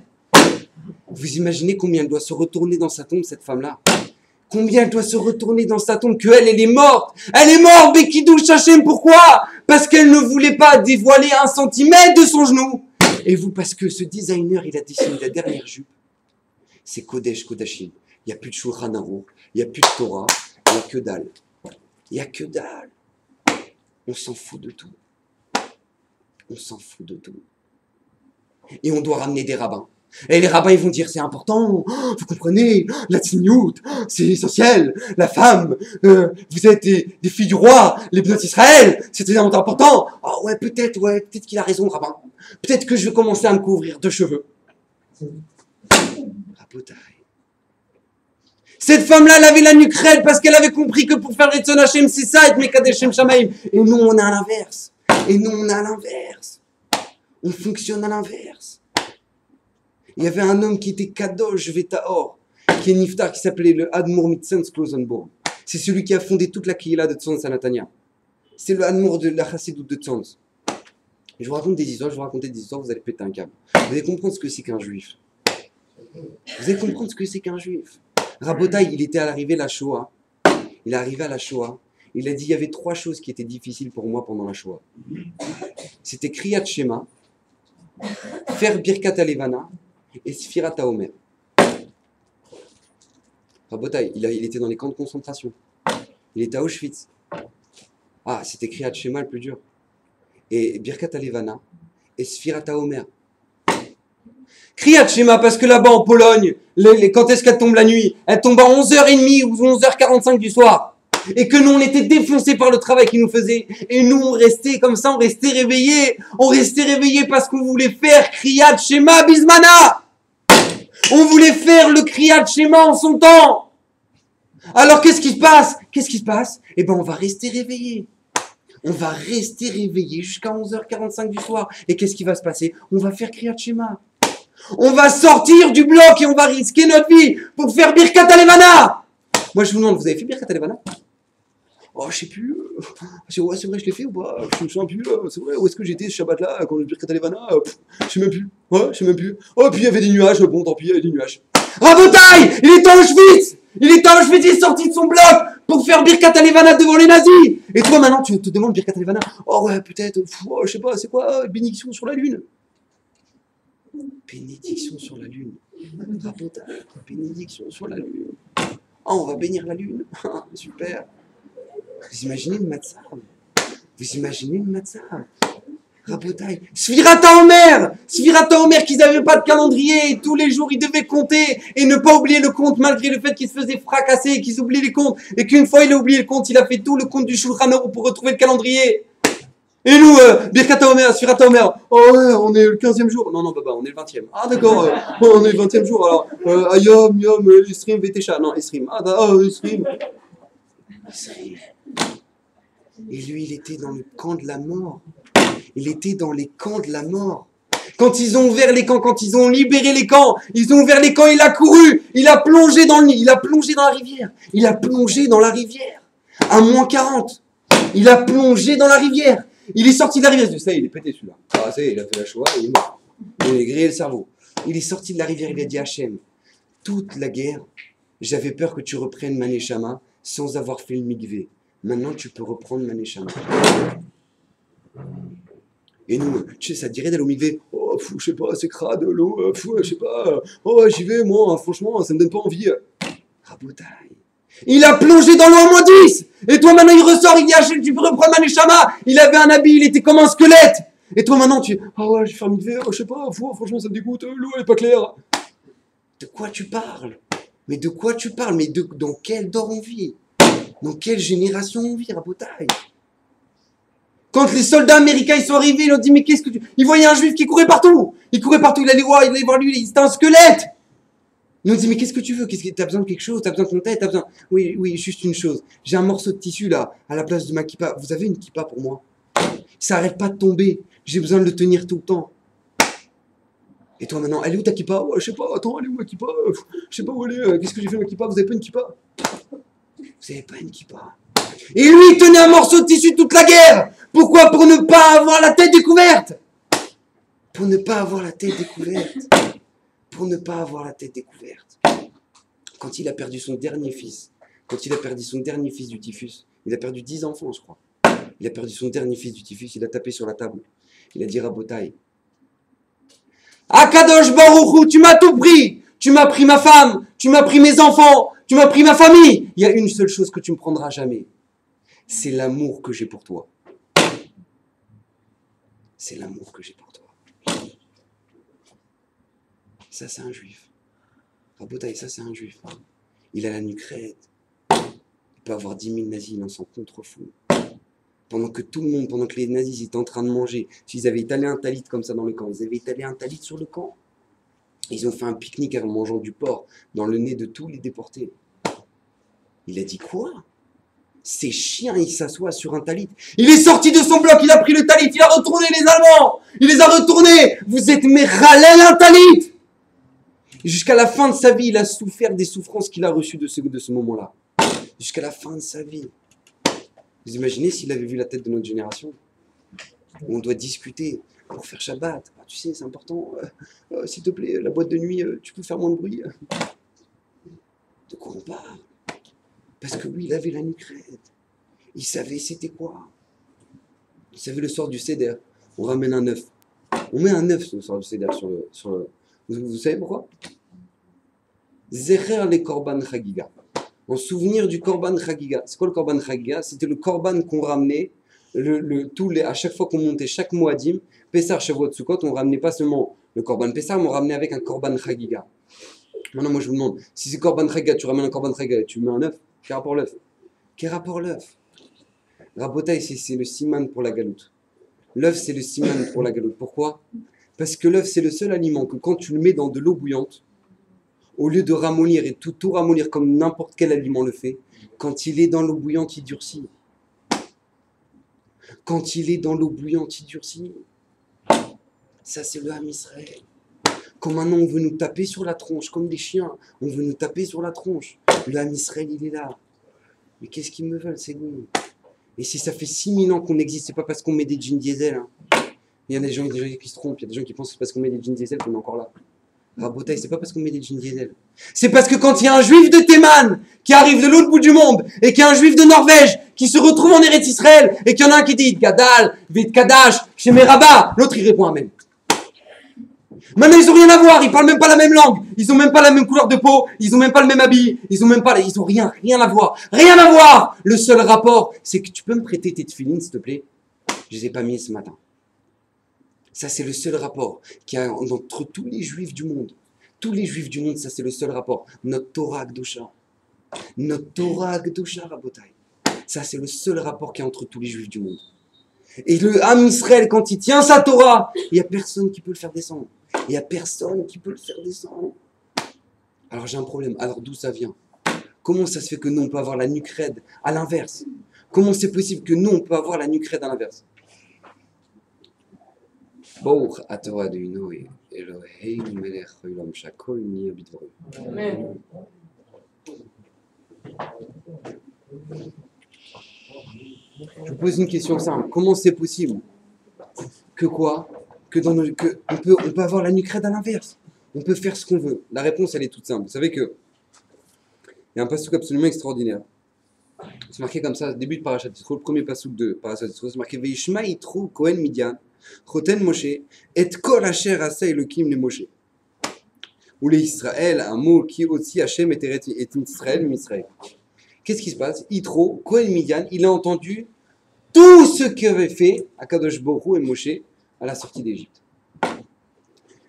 Speaker 2: Vous imaginez combien elle doit se retourner dans sa tombe, cette femme-là? Combien elle doit se retourner dans sa tombe, qu'elle, elle est morte. Elle est morte, Bekidou Shachem, pourquoi? Parce qu'elle ne voulait pas dévoiler 1 centimètre de son genou. Et vous, parce que ce designer, il a dessiné la dernière jupe. C'est Kodesh Kodashim. Il n'y a plus de Shulchan Aruch, il n'y a plus de Torah, il n'y a que dalle. Il n'y a que dalle. On s'en fout de tout. On s'en fout de tout. Et on doit ramener des rabbins. Et les rabbins, ils vont dire, c'est important, vous comprenez, la tzniut, c'est essentiel, la femme, vous êtes des filles du roi, les Bnot Israël, c'est très important. Oh peut-être qu'il a raison, le rabbin. Peut-être que je vais commencer à me couvrir de cheveux. Rabotai. Cette femme-là, elle avait la nuque raide parce qu'elle avait compris que pour faire Retzon Hashem, c'est ça, être Mekadesh Shem Shamaim. Et nous, on est à l'inverse. Et nous, on est à l'inverse. On fonctionne à l'inverse. Il y avait un homme qui était Kadosh Vetaor, qui est Niftar, qui s'appelait le Admour Mitzens Klosenbourg. C'est celui qui a fondé toute la Kiyila de Tzons à Natania. C'est le Admour de la Chassidoute de Tzons. Je vous raconte des histoires, vous allez péter un câble. Vous allez comprendre ce que c'est qu'un juif. Vous allez comprendre ce que c'est qu'un juif. Rabotai, il était à l'arrivée de la Shoah. Il est arrivé à la Shoah. Il a dit, il y avait 3 choses qui étaient difficiles pour moi pendant la Shoah. C'était Kriyat Shema, faire Birkat Alevana, et Sfirat HaOmer. Rabotai, il était dans les camps de concentration. Il était à Auschwitz. Ah, c'était Kriyat Shema le plus dur. Et Birkat Alevana et Sfirat HaOmer. Kriyat Shema, parce que là-bas en Pologne, quand est-ce qu'elle tombe la nuit? Elle tombe à 11h30 ou 11h45 du soir. Et que nous, on était défoncés par le travail qu'ils nous faisaient. Et nous, on restait comme ça, on restait réveillés. On restait réveillés parce qu'on voulait faire Kriyat Shema Bismana. On voulait faire le Kriyat Shema en son temps. Alors qu'est-ce qui se passe? Eh ben on va rester réveillés. On va rester réveillés jusqu'à 11h45 du soir. Et qu'est-ce qui va se passer? On va faire Kriyat Shema. On va sortir du bloc et on va risquer notre vie pour faire Birkat Alevana. Moi je vous demande, vous avez fait Birkat Alevana? Oh, je sais plus. Ouais, c'est vrai, je l'ai fait ou pas? Je me souviens plus. C'est vrai, où est-ce que j'étais ce Shabbat-là quand je Birkat Alevana? Je sais même plus. Ouais, je sais même plus. Oh, puis il y avait des nuages. Bon, tant pis, il y avait des nuages. Rabotai, il était à Auschwitz. Il est sorti de son bloc pour faire Birkat Alevana devant les nazis. Et toi, maintenant, tu te demandes Birkat Alevana? Oh, ouais, peut-être. Je sais pas, c'est quoi? Bénédiction sur la lune. Bénédiction sur la lune. Rabotai, bénédiction sur la lune. Oh, on va bénir la lune. Super. Vous imaginez le matzah? Rabotai. Sfirat HaOmer qu'ils n'avaient pas de calendrier et tous les jours ils devaient compter et ne pas oublier le compte malgré le fait qu'ils se faisaient fracasser et qu'ils oubliaient les comptes et qu'une fois il a oublié le compte, il a fait tout le compte du Shulchan Aruch pour retrouver le calendrier. Et nous, Birkat HaOmer, Sfirat HaOmer, oh ouais, on est le 15e jour. Non, baba, on est le 20e. Ah d'accord, on est le 20e jour alors. Ayom, Yom, Esrim, Vetesha. Non, Esrim. Esrim. Et lui, il était dans le camp de la mort. Il était dans les camps de la mort. Quand ils ont ouvert les camps, quand ils ont libéré les camps, ils ont ouvert les camps, il a couru, il a plongé dans le Nil, il a plongé dans la rivière. Il a plongé dans la rivière. À -40. Il a plongé dans la rivière. Il est sorti de la rivière. Ça, il est pété celui-là. Ah, ça y est, il a fait la Shoah, il est mort. Il a grillé le cerveau. Il est sorti de la rivière, il a dit Hachem, toute la guerre, j'avais peur que tu reprennes ma neshama sans avoir fait le mikvé. Maintenant, tu peux reprendre ma neshama. Et nous, tu sais, ça te dirait d'aller au mikvé? Oh, je sais pas, c'est crade, l'eau, je sais pas. Oh, j'y vais, moi, franchement, ça me donne pas envie. Rabotai. Il a plongé dans l'eau en -10. Et toi, maintenant, il ressort, il dit, Hachem, tu peux reprendre ma neshama. Il avait un habit, il était comme un squelette. Et toi, maintenant, tu... Ah ouais, je vais faire mikvé, je sais pas, franchement, ça me dégoûte, l'eau, elle est pas claire. De quoi tu parles? Mais de quoi tu parles? Mais dans quel dor on vit? Dans quelle génération on vit, Rabotai? Quand les soldats américains ils sont arrivés, ils ont dit mais qu'est-ce que tu... Ils voyaient un juif qui courait partout. Il courait partout, il allait voir lui, c'était un squelette. Et on dit, mais qu'est-ce que tu veux? T'as besoin de quelque chose? T'as besoin qu'on t'aide? T'as besoin... Oui, oui, juste une chose. J'ai un morceau de tissu là, à la place de ma kippa. Vous avez une kippa pour moi? Ça arrête pas de tomber. J'ai besoin de le tenir tout le temps. Et toi maintenant, elle est où ta kippa? Ouais, je sais pas, attends, elle est où ma kippa? Je sais pas où elle est. Qu'est-ce que j'ai fait de ma kippa? Vous avez pas une kippa? Vous avez pas une kippa. Et lui, il tenait un morceau de tissu toute la guerre. Pourquoi? Pour ne pas avoir la tête découverte. Pour ne pas avoir la tête découverte. Pour ne pas avoir la tête découverte. Quand il a perdu son dernier fils, du typhus, il a perdu 10 enfants, je crois. Il a perdu son dernier fils du typhus, il a tapé sur la table. Il a dit, Rabotai, Akadosh Baruch Hu, tu m'as tout pris. Tu m'as pris ma femme, tu m'as pris mes enfants, tu m'as pris ma famille. Il y a une seule chose que tu me prendras jamais. C'est l'amour que j'ai pour toi. C'est l'amour que j'ai pour toi. Ça, c'est un juif. Rabotai, ça, c'est un juif. Il a la nuque raide. Il peut avoir 10 000 nazis, il en s'en contrefou. Pendant que les nazis étaient en train de manger, s'ils avaient étalé un talit comme ça dans le camp, ils avaient étalé un talit sur le camp. Ils ont fait un pique-nique en mangeant du porc dans le nez de tous les déportés. Il a dit quoi? Ces chiens, ils s'assoient sur un talit. Il est sorti de son bloc, il a pris le talit, il a retourné les Allemands. Il les a retournés. Vous êtes mes râlel un talit. Jusqu'à la fin de sa vie, il a souffert des souffrances qu'il a reçues de ce moment-là. Jusqu'à la fin de sa vie. Vous imaginez s'il avait vu la tête de notre génération? On doit discuter pour faire Shabbat. Ah, tu sais, c'est important. S'il te plaît, la boîte de nuit, tu peux faire moins de bruit. De quoi on parle? Parce que lui, il avait la nuque raide. Il savait c'était quoi. Il savait le soir du Seder. On ramène un œuf. On met un œuf le soir du Seder sur le... Vous savez pourquoi? Zecher les Korban Chagiga. En souvenir du Korban Chagiga. C'est quoi le Korban Chagiga? C'était le Korban qu'on ramenait à chaque fois qu'on montait chaque Moadim, Pessar, Shavuot, Sukkot, on ramenait pas seulement le Korban Pessar, mais on ramenait avec un Korban Chagiga. Maintenant, moi je vous demande, si c'est Korban Chagiga, tu ramènes un Korban Chagiga, tu mets un œuf, quel rapport l'œuf? Quel rapport l'œuf? Rabotai, c'est le siman pour la galoute. L'œuf, c'est le siman pour la galoute. Pourquoi? Parce que l'œuf, c'est le seul aliment que quand tu le mets dans de l'eau bouillante, au lieu de ramollir et tout ramollir comme n'importe quel aliment le fait, quand il est dans l'eau bouillante, il durcit. Quand il est dans l'eau bouillante, il durcit. Ça, c'est le Ham Israël. Quand maintenant on veut nous taper sur la tronche, comme des chiens, on veut nous taper sur la tronche. Le Ham Israël, il est là. Mais qu'est-ce qu'ils me veulent, ces goûts? Et si ça fait 6000 ans qu'on existe, c'est pas parce qu'on met des jeans diesel. Hein. Il y a des gens qui se trompent, il y a des gens qui pensent que c'est parce qu'on met des jeans diesel qu'on est encore là. Rabotai, c'est pas parce qu'on met des jeans diesel. C'est parce que quand il y a un juif de Théman qui arrive de l'autre bout du monde et qu'il y a un juif de Norvège qui se retrouve en Eretz Israël et qu'il y en a un qui dit Gadal, Vit Kadash, chez mes rabbins, l'autre il répond Amen. Maintenant ils ont rien à voir, ils parlent même pas la même langue, ils ont même pas la même couleur de peau, ils ont même pas le même habit, ils ont rien à voir, rien à voir. Le seul rapport, c'est que tu peux me prêter tes tefilines s'il te plaît? Je les ai pas mis ce matin. Ça, c'est le seul rapport qu'il y a entre tous les juifs du monde. Tous les juifs du monde, ça, c'est le seul rapport. Notre Torah Kdosha. Notre Torah Kdosha, Rabotai. Ça, c'est le seul rapport qu'il y a entre tous les juifs du monde. Et le Ham Israël, quand il tient sa Torah, il n'y a personne qui peut le faire descendre. Il n'y a personne qui peut le faire descendre. Alors, j'ai un problème. Alors, d'où ça vient? Comment ça se fait que nous, on peut avoir la nuque raide à l'inverse? Comment c'est possible que nous, on peut avoir la nuque raide à l'inverse? Baruch atah Adonai Eloheinu melech haolam shakol nihya bidvaro. Amen. Je vous pose une question simple. Comment c'est possible que quoi? On peut avoir la nuque raide à l'inverse. On peut faire ce qu'on veut. La réponse, elle est toute simple. Vous savez que il y a un passouk absolument extraordinaire. C'est marqué comme ça, début de Parashat Yitro, le premier passouk de Parashat Yitro, c'est marqué Veishma Yitro Kohen Midian. Choten Moshe, et kol asher asa Elokim le Moshe. Ou les Israël, un mot qui aussi Hachem et Israël, Misraël. Qu'est-ce qui se passe? Yitro, Kohen Midian, il a entendu tout ce qu'avait fait Akadosh Borou et Moshe à la sortie d'Égypte.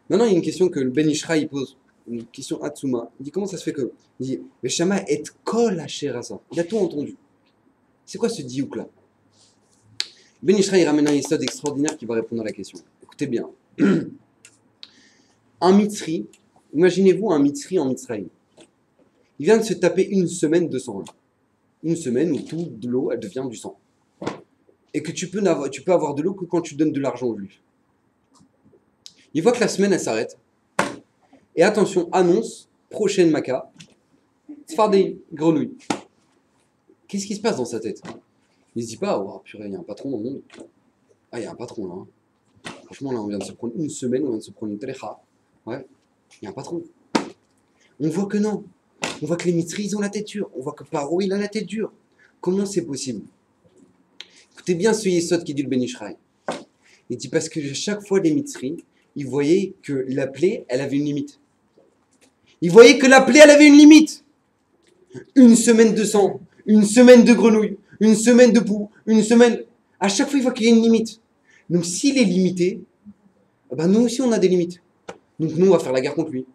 Speaker 2: Maintenant, il y a une question que le Ben Ishra il pose, une question Hatsuma. Il dit comment ça se fait que. Il dit Veshama et kol asher asa. Il a tout entendu. C'est quoi ce diouk là? Ben Ishra, il ramène un histoire extraordinaire qui va répondre à la question. Écoutez bien. Un Mitzri, Imaginez-vous un Mitzri en Mitzrayim. Il vient de se taper une semaine de sang. Là. Une semaine où toute l'eau, elle devient du sang. Et que tu peux avoir de l'eau que quand tu donnes de l'argent au juif. Il voit que la semaine, elle s'arrête. Et attention, annonce, prochaine Maca, Sfardei, grenouille. Qu'est-ce qui se passe dans sa tête? Il se dit pas, oh purée, il y a un patron dans le monde. Ah, il y a un patron là. Hein. Franchement, là, on vient de se prendre une semaine, on vient de se prendre une télécha. Ouais, il y a un patron. On voit que non. On voit que les Mitzri, ils ont la tête dure. On voit que Paro, il a la tête dure. Comment c'est possible? Écoutez bien ce Yesod qui dit le Ben Ishraï. Il dit parce que chaque fois les Mitzri, ils voyaient que la plaie, elle avait une limite. Ils voyaient que la plaie, elle avait une limite. Une semaine de sang, une semaine de grenouille, une semaine de poux, une semaine... À chaque fois, il voit qu'il y a une limite. Donc s'il est limité, ben nous aussi on a des limites. Donc nous, on va faire la guerre contre lui.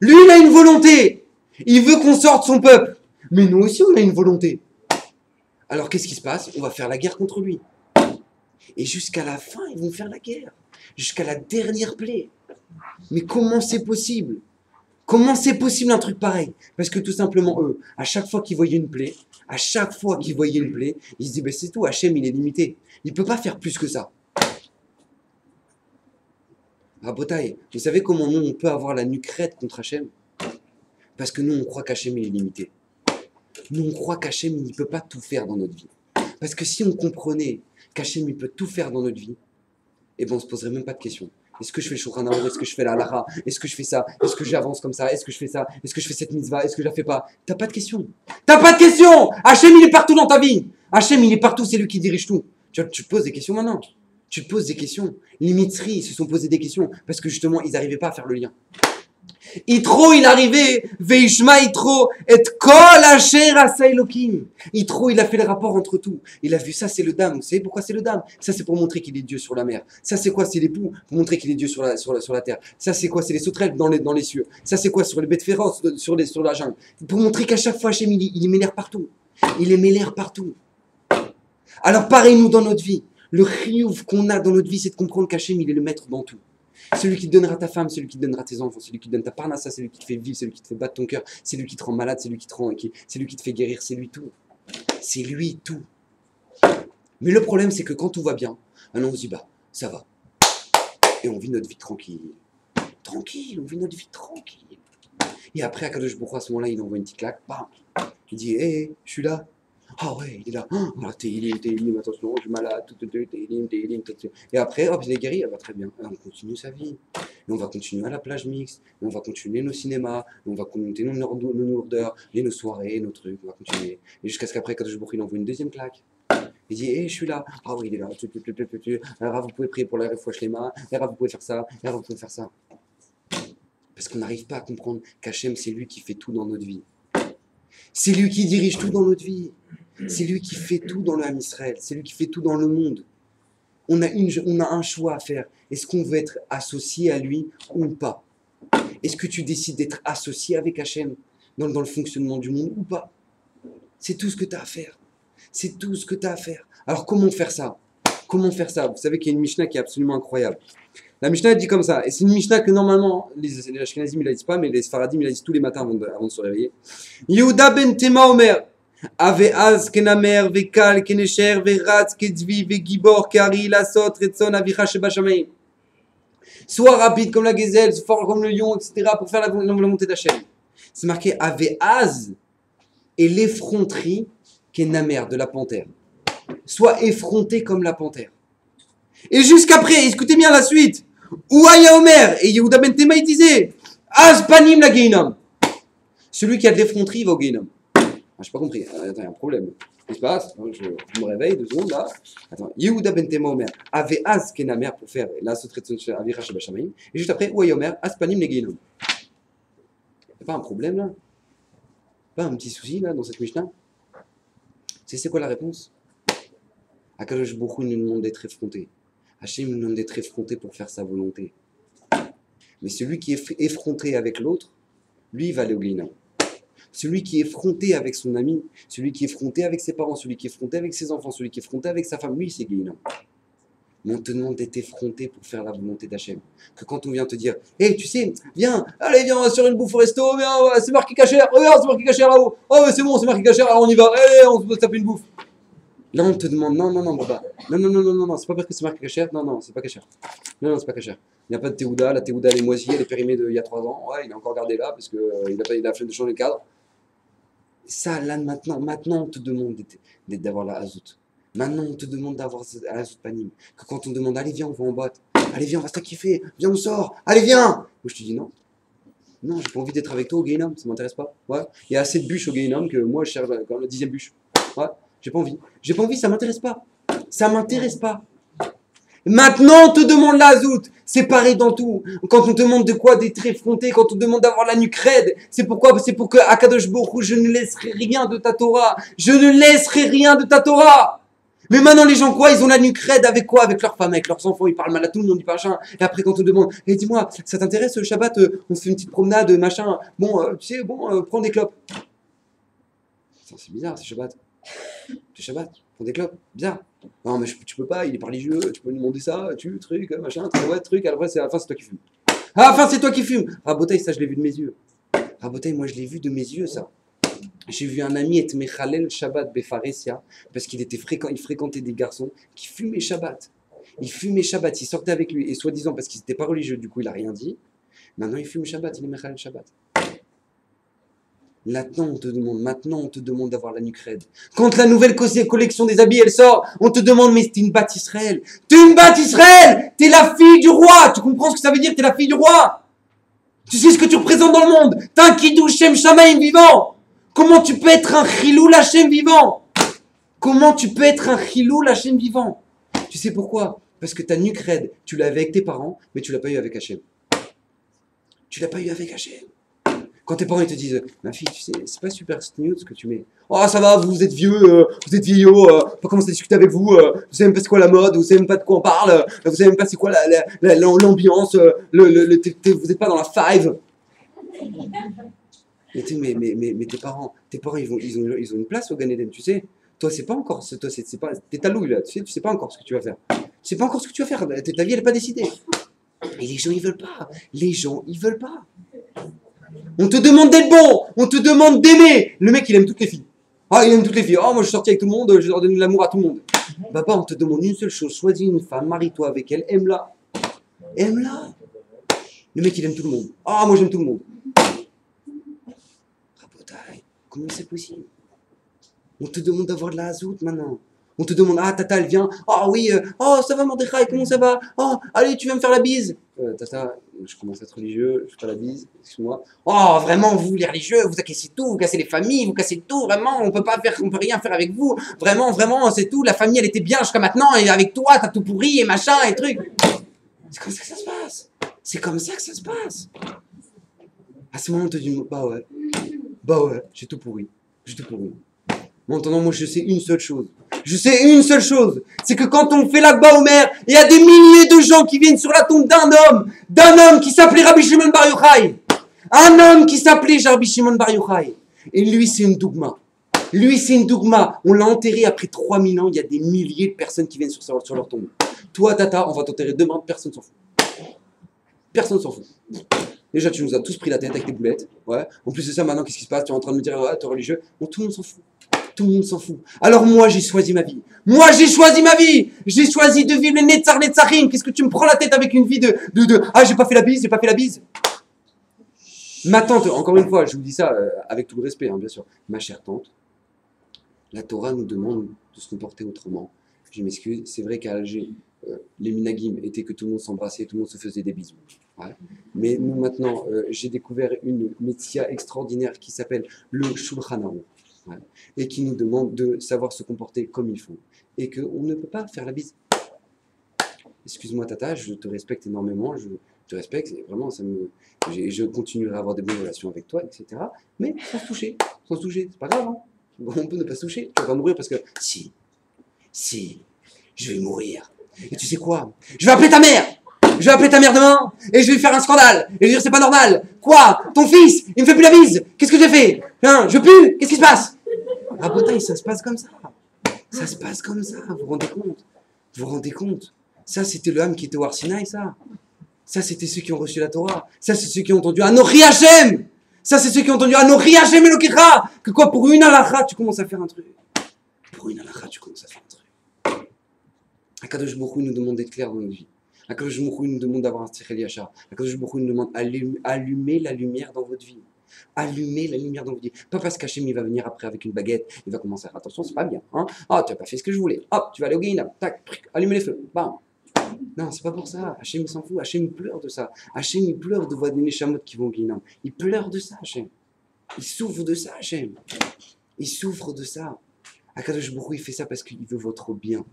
Speaker 2: Lui, il a une volonté. Il veut qu'on sorte son peuple. Mais nous aussi, on a une volonté. Alors qu'est-ce qui se passe? On va faire la guerre contre lui. Et jusqu'à la fin, ils vont faire la guerre. Jusqu'à la dernière plaie. Mais comment c'est possible? Comment c'est possible un truc pareil? Parce que tout simplement, eux, à chaque fois qu'ils voyaient une plaie, ils se disaient, ben c'est tout, Hachem, il est limité. Il ne peut pas faire plus que ça. Rabotaï, vous savez comment nous, on peut avoir la nuque raide contre Hachem? Parce que nous, on croit qu'Hachem, il est limité. Nous, on croit qu'Hachem, il ne peut pas tout faire dans notre vie. Parce que si on comprenait qu'Hachem, il peut tout faire dans notre vie, eh ben, on ne se poserait même pas de questions. Est-ce que je fais le Shulchan Arour? Est-ce que je fais la Halacha? Est-ce que je fais ça? Est-ce que j'avance comme ça? Est-ce que je fais ça? Est-ce que je fais cette mitzvah? Est-ce que je la fais pas? T'as pas de questions. T'as pas de questions! Hachem, il est partout dans ta vie. Hachem, il est partout, c'est lui qui dirige tout. Tu te poses des questions maintenant. Tu te poses des questions. Les Mitzri, ils se sont posés des questions parce que justement, ils n'arrivaient pas à faire le lien. Yitro, il arrivait, Veishma Yitro, et kol asher asa Elokim. Yitro, il a fait le rapport entre tout. Il a vu ça, c'est le dam. Vous savez pourquoi c'est le dam? Ça, c'est pour montrer qu'il est Dieu sur la mer. Ça, c'est quoi? C'est les poux, pour montrer qu'il est Dieu sur la terre. Ça, c'est quoi? C'est les sauterelles dans les cieux. Ça, c'est quoi? Sur les bêtes féroces, sur la jungle. Pour montrer qu'à chaque fois, Hachem, il émet partout. Il émet partout. Alors, pareil, nous, dans notre vie. Le chiyuv qu'on a dans notre vie, c'est de comprendre qu'Hachem, il est le maître dans tout. Celui qui te donnera ta femme, celui qui te donnera tes enfants, celui qui te donne ta parnassa, celui qui te fait vivre, celui qui te fait battre ton cœur, c'est lui qui te rend malade, c'est lui qui te fait guérir, c'est lui tout. C'est lui tout. Mais le problème, c'est que quand tout va bien, alors on se dit, bah, ça va. Et on vit notre vie tranquille. Tranquille, on vit notre vie tranquille. Et après, Akadosh Baruch Hu, à ce moment-là, il envoie une petite claque, bam. Il dit, hé, je suis là. Ah ouais, il est là. Ah, Télim, attention, je suis malade. Télim. Et après, hop, il est guéri. Ah bah, très bien. Et on continue sa vie. Et on va continuer à la plage mixte. Et on va continuer nos cinémas. Et on va continuer nos lourdeurs. Et nos soirées, nos trucs. On va continuer. Et jusqu'à ce qu'après, Kadosh Baruch Hu, il envoie une deuxième claque. Il dit, hé, je suis là. Ah oui, il est là. Alors, vous pouvez prier pour la refouach les mains. Alors, vous pouvez faire ça. Alors, vous pouvez faire ça. Parce qu'on n'arrive pas à comprendre qu'Hachem, c'est lui qui fait tout dans notre vie. C'est lui qui dirige tout dans notre vie. C'est lui qui fait tout dans le Ham Israël. C'est lui qui fait tout dans le monde. On a un choix à faire. Est-ce qu'on veut être associé à lui ou pas? Est-ce que tu décides d'être associé avec Hachem dans le fonctionnement du monde ou pas? C'est tout ce que tu as à faire. C'est tout ce que tu as à faire. Alors comment faire ça? Comment faire ça? Vous savez qu'il y a une Mishnah qui est absolument incroyable. La Mishnah elle dit comme ça, et c'est une Mishnah que normalement les Ashkenazim ne la disent pas, mais les Sfaradim ils la disent tous les matins avant de se réveiller. Yehuda ben Tema Omer, Ave az kenamer vekal kenesher veratz ketzvi vegibor kari lasot retzon avicha sheba shamayim. Sois rapide comme la gazelle, fort comme le lion, etc. pour faire la volonté d'Hachem. C'est marqué Ave az et l'effronterie kenamer de la panthère. Sois effronté comme la panthère. Et jusqu'après, écoutez bien la suite. Ouaya Omer et Yehuda ben Tema il disait Az panim la Geinam. Celui qui a de l'effronterie il va au Geinam. Ah, j'ai pas compris. Attends, il y a un problème. Qu'est-ce qui se passe? Je me réveille 2 secondes là. Attends, Yehuda ben Tema Omer avait Az kenamer pour faire la sotretson avicha sheba shamayim. Et juste après, Ouaya Omer Az panim la Geinam. Il n'y a pas un problème là? Pas un petit souci là dans cette Mishnah? C'est quoi la réponse? Akadosh Baruch Hu nous demande d'être effronté. Hachem nous demande d'être effronté pour faire sa volonté. Mais celui qui est effronté avec l'autre, lui, il va aller au Guéhinam. Celui qui est effronté avec son ami, celui qui est effronté avec ses parents, celui qui est effronté avec ses enfants, celui qui est effronté avec sa femme, lui, c'est Guéhinam. Mais on te demande d'être effronté pour faire la volonté d'Hachem. Que quand on vient te dire, hé, tu sais, viens, allez, viens, on va sur une bouffe au resto, viens, ouais, c'est marqué cachère, regarde, c'est marqué cachère là-haut. Oh, ouais, c'est bon, c'est marqué cachère, alors on y va, allez, on se tape une bouffe. Là, on te demande, non, non, non, Baba. Non, non, non, non, non, non, c'est pas parce que c'est marqué cachère, non, non, c'est pas cachère. Non, non, c'est pas cachère. Il n'y a pas de Théouda, la Théouda, elle est moisie, elle est périmée d'il y a 3 ans. Ouais, il est encore gardé là parce qu'il il a la flemme de changer le cadre. Ça, là, maintenant, on te demande d'avoir la Hazout. Maintenant, on te demande d'avoir la Hazout Panim. Que quand on demande, allez, viens, on va en boîte. Allez, viens, on va se kiffer. Viens, on sort. Allez, viens. Moi, je te dis non. Non, j'ai pas envie d'être avec toi au Gainam, ça m'intéresse pas. Ouais. Il y a assez de bûches au Gainam que moi, je cherche quand la 10e bûche. Ouais. J'ai pas envie. J'ai pas envie, ça m'intéresse pas. Ça m'intéresse pas. Maintenant, on te demande la Hazout. C'est pareil dans tout. Quand on te demande de quoi d'être effronté, quand on te demande d'avoir la nuque raide, c'est pourquoi? C'est pour que Akadosh Baruch Hu, je ne laisserai rien de ta Torah. Je ne laisserai rien de ta Torah. Mais maintenant, les gens, quoi? Ils ont la nuque raide avec quoi? Avec leurs femmes, avec leurs enfants. Ils parlent mal à tout le monde, ils parlent machin. Et après, quand on te demande, hey, dis-moi, ça t'intéresse le Shabbat? On se fait une petite promenade, machin. Bon, tu sais, bon, prends des clopes. C'est bizarre, c'est Shabbat. C'est Shabbat, prends des clopes. Bizarre. Non, mais tu peux pas, il est pas religieux, tu peux lui demander ça, truc, machin, ouais, truc, à la fin, c'est toi qui fumes. À la fin, c'est toi qui fumes. Rabotaï, ça, je l'ai vu de mes yeux. Rabotaï, moi, je l'ai vu de mes yeux, ça. J'ai vu un ami être Mechalel Shabbat Befaresia, parce qu'il il fréquentait des garçons qui fumaient Shabbat. Il fumait Shabbat, il sortait avec lui, et soi-disant, parce qu'il n'était pas religieux, du coup, il a rien dit. Maintenant, il fume Shabbat, il est Mechalel Shabbat. Maintenant, on te demande d'avoir la nuque raide. Quand la nouvelle collection des habits, elle sort, on te demande, mais t'es une Bat Israël. T'es une Bat Israël! T'es la fille du roi! Tu comprends ce que ça veut dire? T'es la fille du roi! Tu sais ce que tu représentes dans le monde? T'es un Kiddush Shem Shamaim vivant! Comment tu peux être un Chilou Hashem vivant? Comment tu peux être un Chilou Hashem vivant? Tu sais pourquoi? Parce que ta nuque raide, tu l'as avec tes parents, mais tu l'as pas eu avec Hashem. Tu l'as pas eu avec Hashem. Quand tes parents ils te disent, ma fille, tu sais, c'est pas super sneaky ce que tu mets. Oh, ça va, vous êtes vieux, vous êtes vieillot, pas commencer à discuter avec vous, vous savez même pas c'est quoi la mode, vous savez même pas de quoi on parle, vous savez même pas c'est quoi l'ambiance, vous êtes pas dans la five. Mais tes parents ils ont une place au Gan Eden, tu sais. Toi, c'est pas encore, t'es talouille là, tu sais pas encore ce que tu vas faire. Tu sais pas encore ce que tu vas faire, ta vie elle est pas décidée. Et les gens ils veulent pas, les gens ils veulent pas. On te demande d'être bon, on te demande d'aimer. Le mec, il aime toutes les filles. Ah, il aime toutes les filles. Oh, moi, je suis sorti avec tout le monde, je leur donne de l'amour à tout le monde. Papa, on te demande une seule chose. Choisis une femme, marie-toi avec elle, aime-la. Aime-la. Le mec, il aime tout le monde. Ah, moi, j'aime tout le monde. Rabotaï, comment c'est possible? On te demande d'avoir de la hazout maintenant. On te demande, ah, Tata, elle vient. Ah, oui, oh, ça va, Mordechai, comment ça va? Oh, allez, tu viens me faire la bise. Tata, je commence à être religieux, je fais pas la bise, excuse-moi. Oh, vraiment, vous, les religieux, vous cassez tout, vous cassez les familles, vous cassez tout, vraiment, on peut rien faire avec vous. Vraiment, vraiment, c'est tout. La famille, elle était bien jusqu'à maintenant, et avec toi, t'as tout pourri, et machin, et truc. C'est comme ça que ça se passe. C'est comme ça que ça se passe. À ce moment, on te dit, bah ouais, j'ai tout pourri. J'ai tout pourri. Maintenant, moi, je sais une seule chose. Je sais une seule chose, c'est que quand on fait l'Akba Omer, il y a des milliers de gens qui viennent sur la tombe d'un homme qui s'appelait Rabbi Shimon Bar Yochai. Un homme qui s'appelait Rabbi Shimon Bar Yochai. Et lui, c'est une dougma. Lui, c'est une dougma. On l'a enterré après 3000 ans, il y a des milliers de personnes qui viennent sur leur tombe. Toi, Tata, on va t'enterrer demain, personne s'en fout. Personne s'en fout. Déjà, tu nous as tous pris la tête avec tes boulettes. Ouais. En plus de ça, maintenant, qu'est-ce qui se passe? Tu es en train de me dire, ouais, t'es religieux. Bon, tout le monde s'en fout. Tout le monde s'en fout. Alors moi, j'ai choisi ma vie. Moi, j'ai choisi ma vie. J'ai choisi de vivre les Netzar Netzarim. Qu'est-ce que tu me prends la tête avec une vie de ah, j'ai pas fait la bise, j'ai pas fait la bise. Ma tante, encore une fois, je vous dis ça avec tout le respect, hein, bien sûr. Ma chère tante, la Torah nous demande de se comporter autrement. Je m'excuse, c'est vrai qu'à Alger, les minagim étaient que tout le monde s'embrassait, tout le monde se faisait des bisous. Ouais. Mais nous, maintenant, j'ai découvert une métia extraordinaire qui s'appelle le Shulchan Aruch. Ouais. Et qui nous demande de savoir se comporter comme il faut. Et qu'on ne peut pas faire la bise. Excuse-moi, Tata, je te respecte énormément, je te respecte, vraiment, je continuerai à avoir des bonnes relations avec toi, etc. Mais sans se toucher, c'est pas grave, hein. On peut ne pas se toucher, tu vas pas mourir parce que, si, je vais mourir. Et tu sais quoi? Je vais appeler ta mère! Je vais appeler ta mère demain, et je vais lui faire un scandale, et je vais dire c'est pas normal. Quoi? Ton fils, il me fait plus la bise. Qu'est-ce que j'ai fait? Hein, je pue? Qu'est-ce qui se passe? Rabotaï, ça se passe comme ça. Ça se passe comme ça, vous vous rendez compte? Vous vous rendez compte? Ça, c'était le âme qui était au Arsinaï, ça. Ça, c'était ceux qui ont reçu la Torah. Ça, c'est ceux qui ont entendu Anori Hashem. Ça, c'est ceux qui ont entendu Anori Hashem Elokecha. Que quoi, pour une halakha, tu commences à faire un truc. Pour une halakha, tu commences à faire un truc. Akadosh Baruch Hu nous demande d'être clair dans notre vie. Akadosh Baruch Hu nous demande d'avoir un tzechel yachar. Akadosh Baruch Hu nous demande allumer la lumière dans votre vie. Allumer la lumière dans votre vie. Pas parce qu'Hachem il va venir après avec une baguette, il va commencer à faire attention, c'est pas bien. Hein. Ah, tu n'as pas fait ce que je voulais. Hop, tu vas aller au Guéhinam. Tac, allumer les feux. Bam. Non, c'est pas pour ça. Hachem il s'en fout. Hachem il pleure de ça. Hachem il pleure de voir des Neshamot qui vont au Guéhinam. Il pleure de ça, Hachem. Il souffre de ça, Hachem. Il souffre de ça. Akadosh Baruch Hu, il fait ça parce qu'il veut votre bien.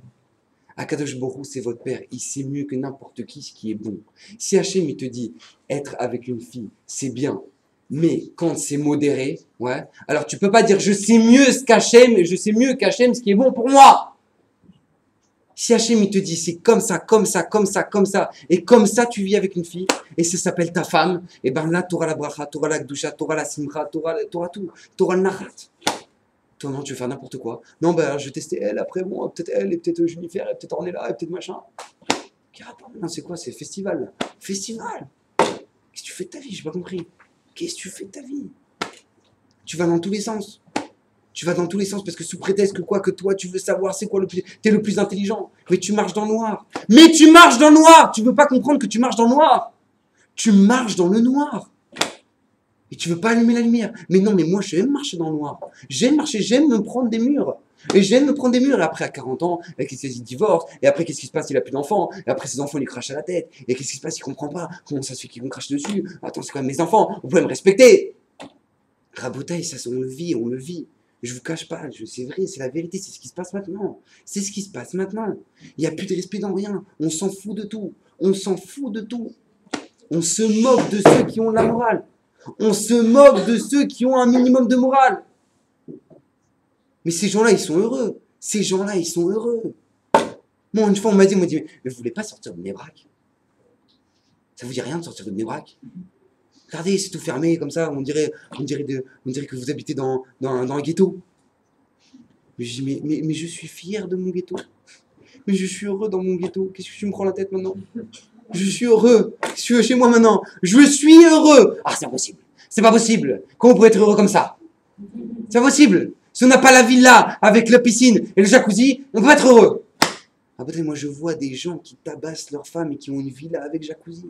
Speaker 2: Akadosh Baruch Hu, c'est votre père. Il sait mieux que n'importe qui ce qui est bon. Si Hachem il te dit être avec une fille, c'est bien. Mais quand c'est modéré, ouais, alors tu peux pas dire je sais mieux ce qu'Hachem, je sais mieux qu'Hachem ce qui est bon pour moi. Si Hachem il te dit c'est comme ça, comme ça, comme ça, comme ça, et comme ça tu vis avec une fille, et ça s'appelle ta femme, et ben là tu auras la bracha, tu auras la gdusha, tu auras la simcha, tu auras tout, tu auras le nachat. Toi non, tu veux faire n'importe quoi. Non, ben je vais tester elle, après bon, peut-être elle, et peut-être Jennifer, et peut-être Ornella, et peut-être machin. Non, c'est quoi, c'est festival là. Festival. Qu'est-ce que tu fais de ta vie, j'ai pas compris. Qu'est-ce que tu fais de ta vie? Tu vas dans tous les sens. Tu vas dans tous les sens parce que sous prétexte que quoi que toi tu veux savoir c'est quoi le plus... T'es le plus intelligent. Mais tu marches dans le noir. Mais tu marches dans le noir. Tu veux pas comprendre que tu marches dans le noir. Tu marches dans le noir. Et tu veux pas allumer la lumière. Mais non, mais moi j'aime marcher dans le noir. J'aime marcher, j'aime me prendre des murs. Et j'aime me prendre des murs. Et après à 40 ans, qu'est-ce qu'il divorce. Et après qu'est-ce qui se passe? Il a plus d'enfants. Et après ses enfants ils crachent à la tête. Et qu'est-ce qui se passe? Il comprend pas. Comment ça se fait qu'ils vont cracher dessus? Attends, c'est quand même mes enfants. Vous pouvez me respecter. Rabotaille, ça on le vit, on le vit. Je vous cache pas, c'est vrai, c'est la vérité, c'est ce qui se passe maintenant. C'est ce qui se passe maintenant. Il n'y a plus de respect dans rien. On s'en fout de tout. On s'en fout de tout. On se moque de ceux qui ont de la morale. On se moque de ceux qui ont un minimum de morale. Mais ces gens-là, ils sont heureux. Ces gens-là, ils sont heureux. Moi, une fois, on m'a dit, mais vous voulez pas sortir de Nebrak? Ça vous dit rien de sortir de Nebrak? Regardez, c'est tout fermé comme ça, on dirait que vous habitez dans un ghetto. Mais je dis, mais je suis fier de mon ghetto. Mais je suis heureux dans mon ghetto. Qu'est-ce que tu me prends la tête maintenant? Je suis heureux. Je suis chez moi maintenant. Je suis heureux. Ah, c'est impossible. C'est pas possible. Comment on peut être heureux comme ça? C'est pas possible. Si on n'a pas la villa avec la piscine et le jacuzzi, on peut pas être heureux. Après, moi, je vois des gens qui tabassent leurs femmes et qui ont une villa avec jacuzzi.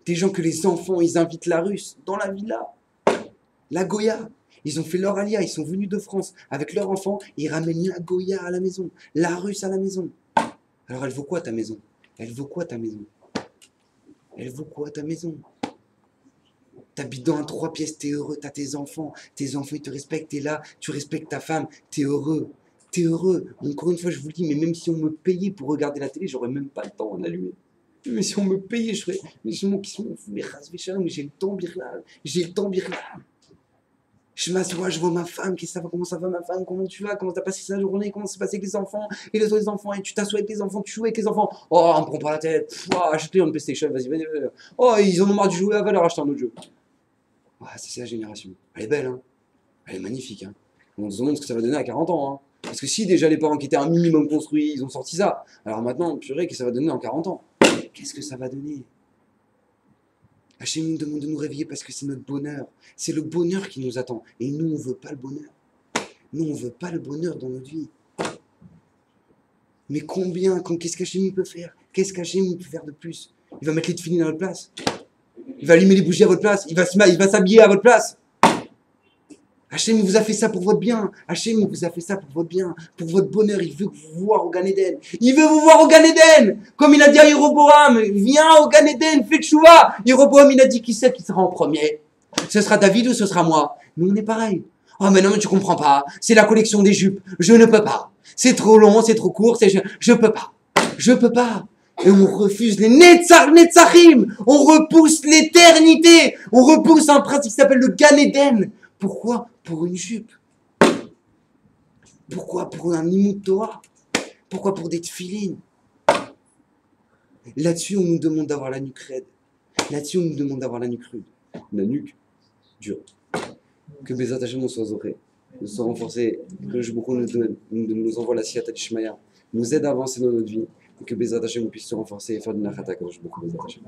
Speaker 2: Des gens que les enfants, ils invitent la Russe dans la villa. La Goya. Ils ont fait leur alia, ils sont venus de France avec leur enfant, et ils ramènent la Goya à la maison, la Russe à la maison. Alors elle vaut quoi ta maison? Elle vaut quoi ta maison? Elle vaut quoi ta maison? T'habites dans un 3 pièces, t'es heureux, t'as tes enfants ils te respectent, t'es là, tu respectes ta femme, t'es heureux. T'es heureux. Encore une fois, je vous le dis, mais même si on me payait pour regarder la télé, j'aurais même pas le temps en allumer. Mais si on me payait, je ferais. Mais gens qui sont fous, mais j'ai le temps, birlal. J'ai le temps, birlal. Je m'assois, je vois ma femme, comment ça va ma femme, comment tu vas, comment t'as passé sa journée, comment ça s'est passé avec les enfants, et les autres enfants, et tu t'assois avec les enfants, tu joues avec les enfants. Oh, on me prend pas la tête. Oh, achetez une PlayStation, vas-y. Oh, ils en ont marre de jouer, va leur acheter un autre jeu. Ouais, c'est la génération. Elle est belle, hein. Elle est magnifique, hein. On se demande ce que ça va donner à 40 ans, hein. Parce que si déjà les parents qui étaient un minimum construits, ils ont sorti ça, alors maintenant, purée, qu'est-ce que ça va donner dans 40 ans? Qu'est-ce que ça va donner? Hachem nous demande de nous réveiller parce que c'est notre bonheur. C'est le bonheur qui nous attend. Et nous, on ne veut pas le bonheur. Nous, on ne veut pas le bonheur dans notre vie. Mais qu'est-ce qu'Hachem peut faire? Qu'est-ce qu'Hachem peut faire de plus? Il va mettre les tefilines à votre place. Il va allumer les bougies à votre place. Il va s'habiller à votre place. Hachem vous a fait ça pour votre bien. Hachem vous a fait ça pour votre bien, pour votre bonheur. Il veut vous voir au Gan Eden. Il veut vous voir au Gan Eden. Comme il a dit à Yeroboam, viens au Gan Eden, fais tchouva. Yeroboam, il a dit qui c'est qui sera en premier? Ce sera David ou ce sera moi? Nous, on est pareil. Oh, mais non, mais tu comprends pas. C'est la collection des jupes. Je ne peux pas. C'est trop long, c'est trop court. Je peux pas. Je peux pas. Et on refuse les Netzachim. On repousse l'éternité. On repousse un principe qui s'appelle le Gan Eden. Pourquoi? Pour une jupe. Pourquoi? Pour un Limud Torah. Pourquoi? Pour des tefilines. Là-dessus, on nous demande d'avoir la nuque raide. Là-dessus, on nous demande d'avoir la nuque rude. La nuque dure. Que Bezat Hashem soit zoré, nous soit renforcé, que le Jiboukou nous envoie la Siyata Shmaya, nous aide à avancer dans notre vie.
Speaker 1: Et que Bezrat Hashem puisse se renforcer et faire de Nachata quand je beaucoup Bezrat Hashem.